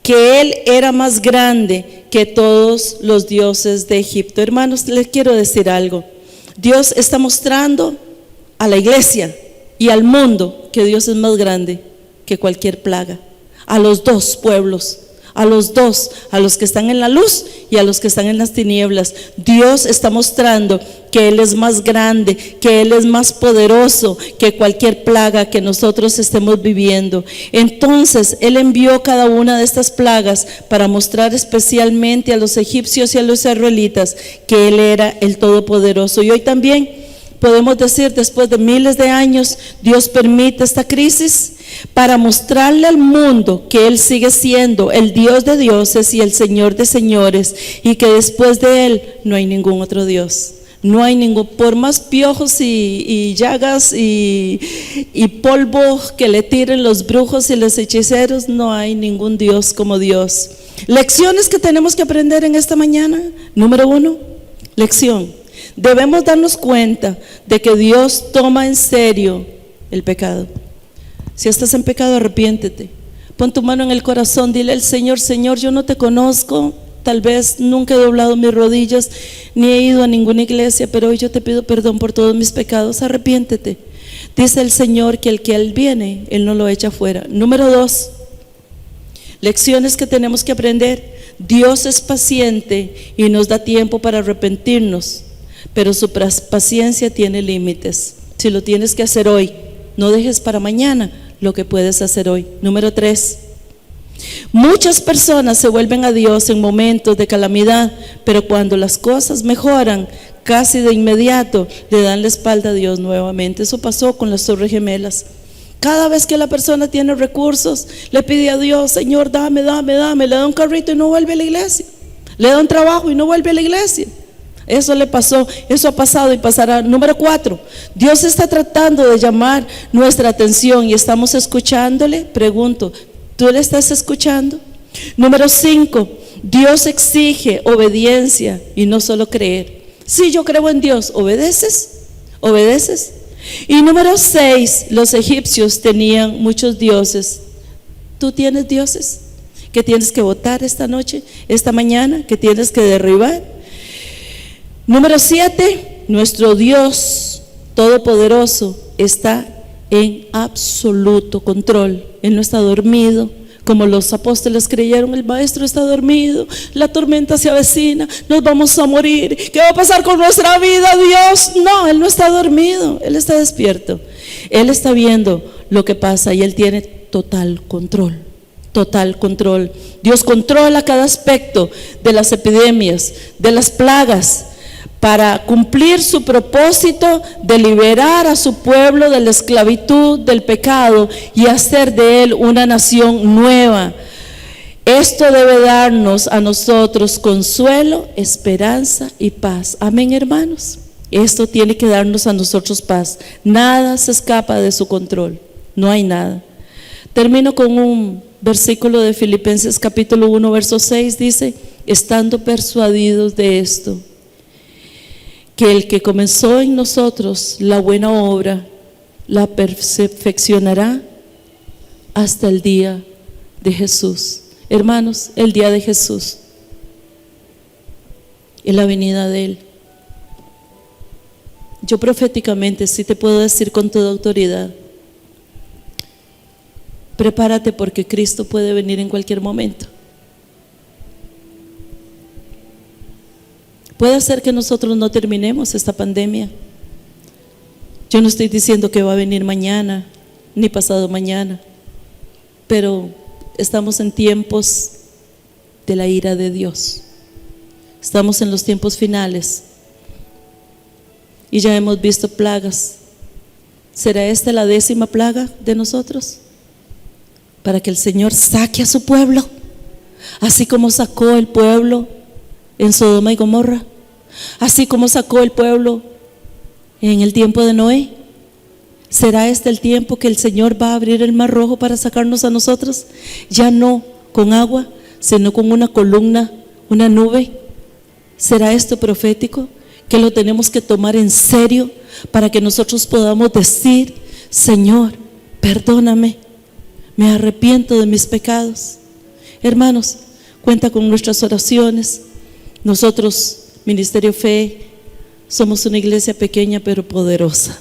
que Él era más grande que todos los dioses de Egipto. Hermanos, les quiero decir algo. Dios está mostrando a la iglesia y al mundo que Dios es más grande que cualquier plaga. A los dos pueblos, a los dos, a los que están en la luz y a los que están en las tinieblas. Dios está mostrando que Él es más grande, que Él es más poderoso que cualquier plaga que nosotros estemos viviendo. Entonces Él envió cada una de estas plagas para mostrar especialmente a los egipcios y a los israelitas que Él era el Todopoderoso. Y hoy también podemos decir, después de miles de años, Dios permite esta crisis para mostrarle al mundo que Él sigue siendo el Dios de dioses y el Señor de señores, y que después de Él no hay ningún otro Dios. No hay ningún, por más piojos y llagas y polvo que le tiren los brujos y los hechiceros, no hay ningún Dios como Dios. Lecciones que tenemos que aprender en esta mañana. Número 1, lección: debemos darnos cuenta de que Dios toma en serio el pecado. Si estás en pecado, arrepiéntete. Pon tu mano en el corazón, dile al Señor: Señor, yo no te conozco, tal vez nunca he doblado mis rodillas, ni he ido a ninguna iglesia, pero hoy yo te pido perdón por todos mis pecados. Arrepiéntete. Dice el Señor que el que Él viene, Él no lo echa fuera. Número 2, lecciones que tenemos que aprender. Dios es paciente y nos da tiempo para arrepentirnos, pero su paciencia tiene límites. Si lo tienes que hacer hoy, no dejes para mañana lo que puedes hacer hoy. Número 3, muchas personas se vuelven a Dios en momentos de calamidad, pero cuando las cosas mejoran, casi de inmediato le dan la espalda a Dios nuevamente. Eso pasó con las Torres Gemelas. Cada vez que la persona tiene recursos, le pide a Dios: Señor, dame, le da un carrito y no vuelve a la iglesia, le da un trabajo y no vuelve a la iglesia. Eso le pasó, eso ha pasado y pasará. Número 4, Dios está tratando de llamar nuestra atención y estamos escuchándole. Pregunto, ¿tú le estás escuchando? Número 5, Dios exige obediencia y no solo creer. Sí, yo creo en Dios. ¿Obedeces? ¿Obedeces? Y número 6, los egipcios tenían muchos dioses. ¿Tú tienes dioses que tienes que botar esta noche, esta mañana, que tienes que derribar? Número 7, nuestro Dios Todopoderoso está en absoluto control. Él no está dormido, como los apóstoles creyeron. El maestro está dormido, la tormenta se avecina, nos vamos a morir, ¿qué va a pasar con nuestra vida, Dios? No, Él no está dormido, Él está despierto. Él está viendo lo que pasa y Él tiene total control. Total control. Dios controla cada aspecto de las epidemias, de las plagas, para cumplir su propósito de liberar a su pueblo de la esclavitud del pecado y hacer de él una nación nueva. Esto debe darnos a nosotros consuelo, esperanza y paz. Amén, hermanos. Esto tiene que darnos a nosotros paz. Nada se escapa de su control. No hay nada. Termino con un versículo de Filipenses capítulo 1, verso 6, dice: estando persuadidos de esto, que el que comenzó en nosotros la buena obra, la perfeccionará hasta el día de Jesús. Hermanos, el día de Jesús y la venida de Él. Yo proféticamente sí te puedo decir con toda autoridad: prepárate, porque Cristo puede venir en cualquier momento. Puede ser que nosotros no terminemos esta pandemia. Yo no estoy diciendo que va a venir mañana ni pasado mañana, pero estamos en tiempos de la ira de Dios. Estamos en los tiempos finales y ya hemos visto plagas. ¿Será esta la 10ª plaga de nosotros? Para que el Señor saque a su pueblo, así como sacó el pueblo en Sodoma y Gomorra, así como sacó el pueblo en el tiempo de Noé. ¿Será este el tiempo que el Señor va a abrir el mar rojo para sacarnos a nosotros? Ya no con agua, sino con una columna, una nube. ¿Será esto profético? Que lo tenemos que tomar en serio para que nosotros podamos decir: Señor, perdóname, me arrepiento de mis pecados. Hermanos, cuenta con nuestras oraciones. Nosotros, Ministerio Fe, somos una iglesia pequeña pero poderosa,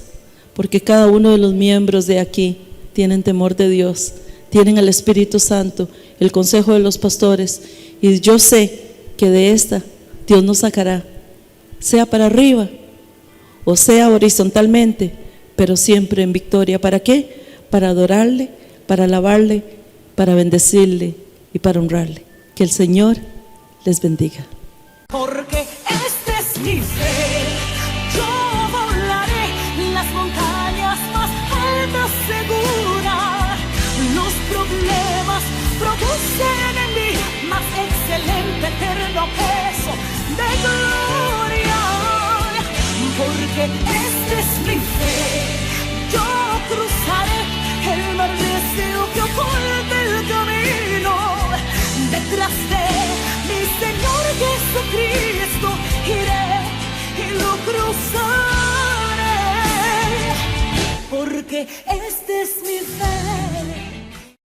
porque cada uno de los miembros de aquí tienen temor de Dios, tienen al Espíritu Santo, el consejo de los pastores, y yo sé que de esta Dios nos sacará, sea para arriba o sea horizontalmente, pero siempre en victoria. ¿Para qué? Para adorarle, para alabarle, para bendecirle y para honrarle. Que el Señor les bendiga. Porque este es mi fe, yo volaré las montañas más altas segura. Los problemas producen en mí más excelente eterno peso de gloria. Porque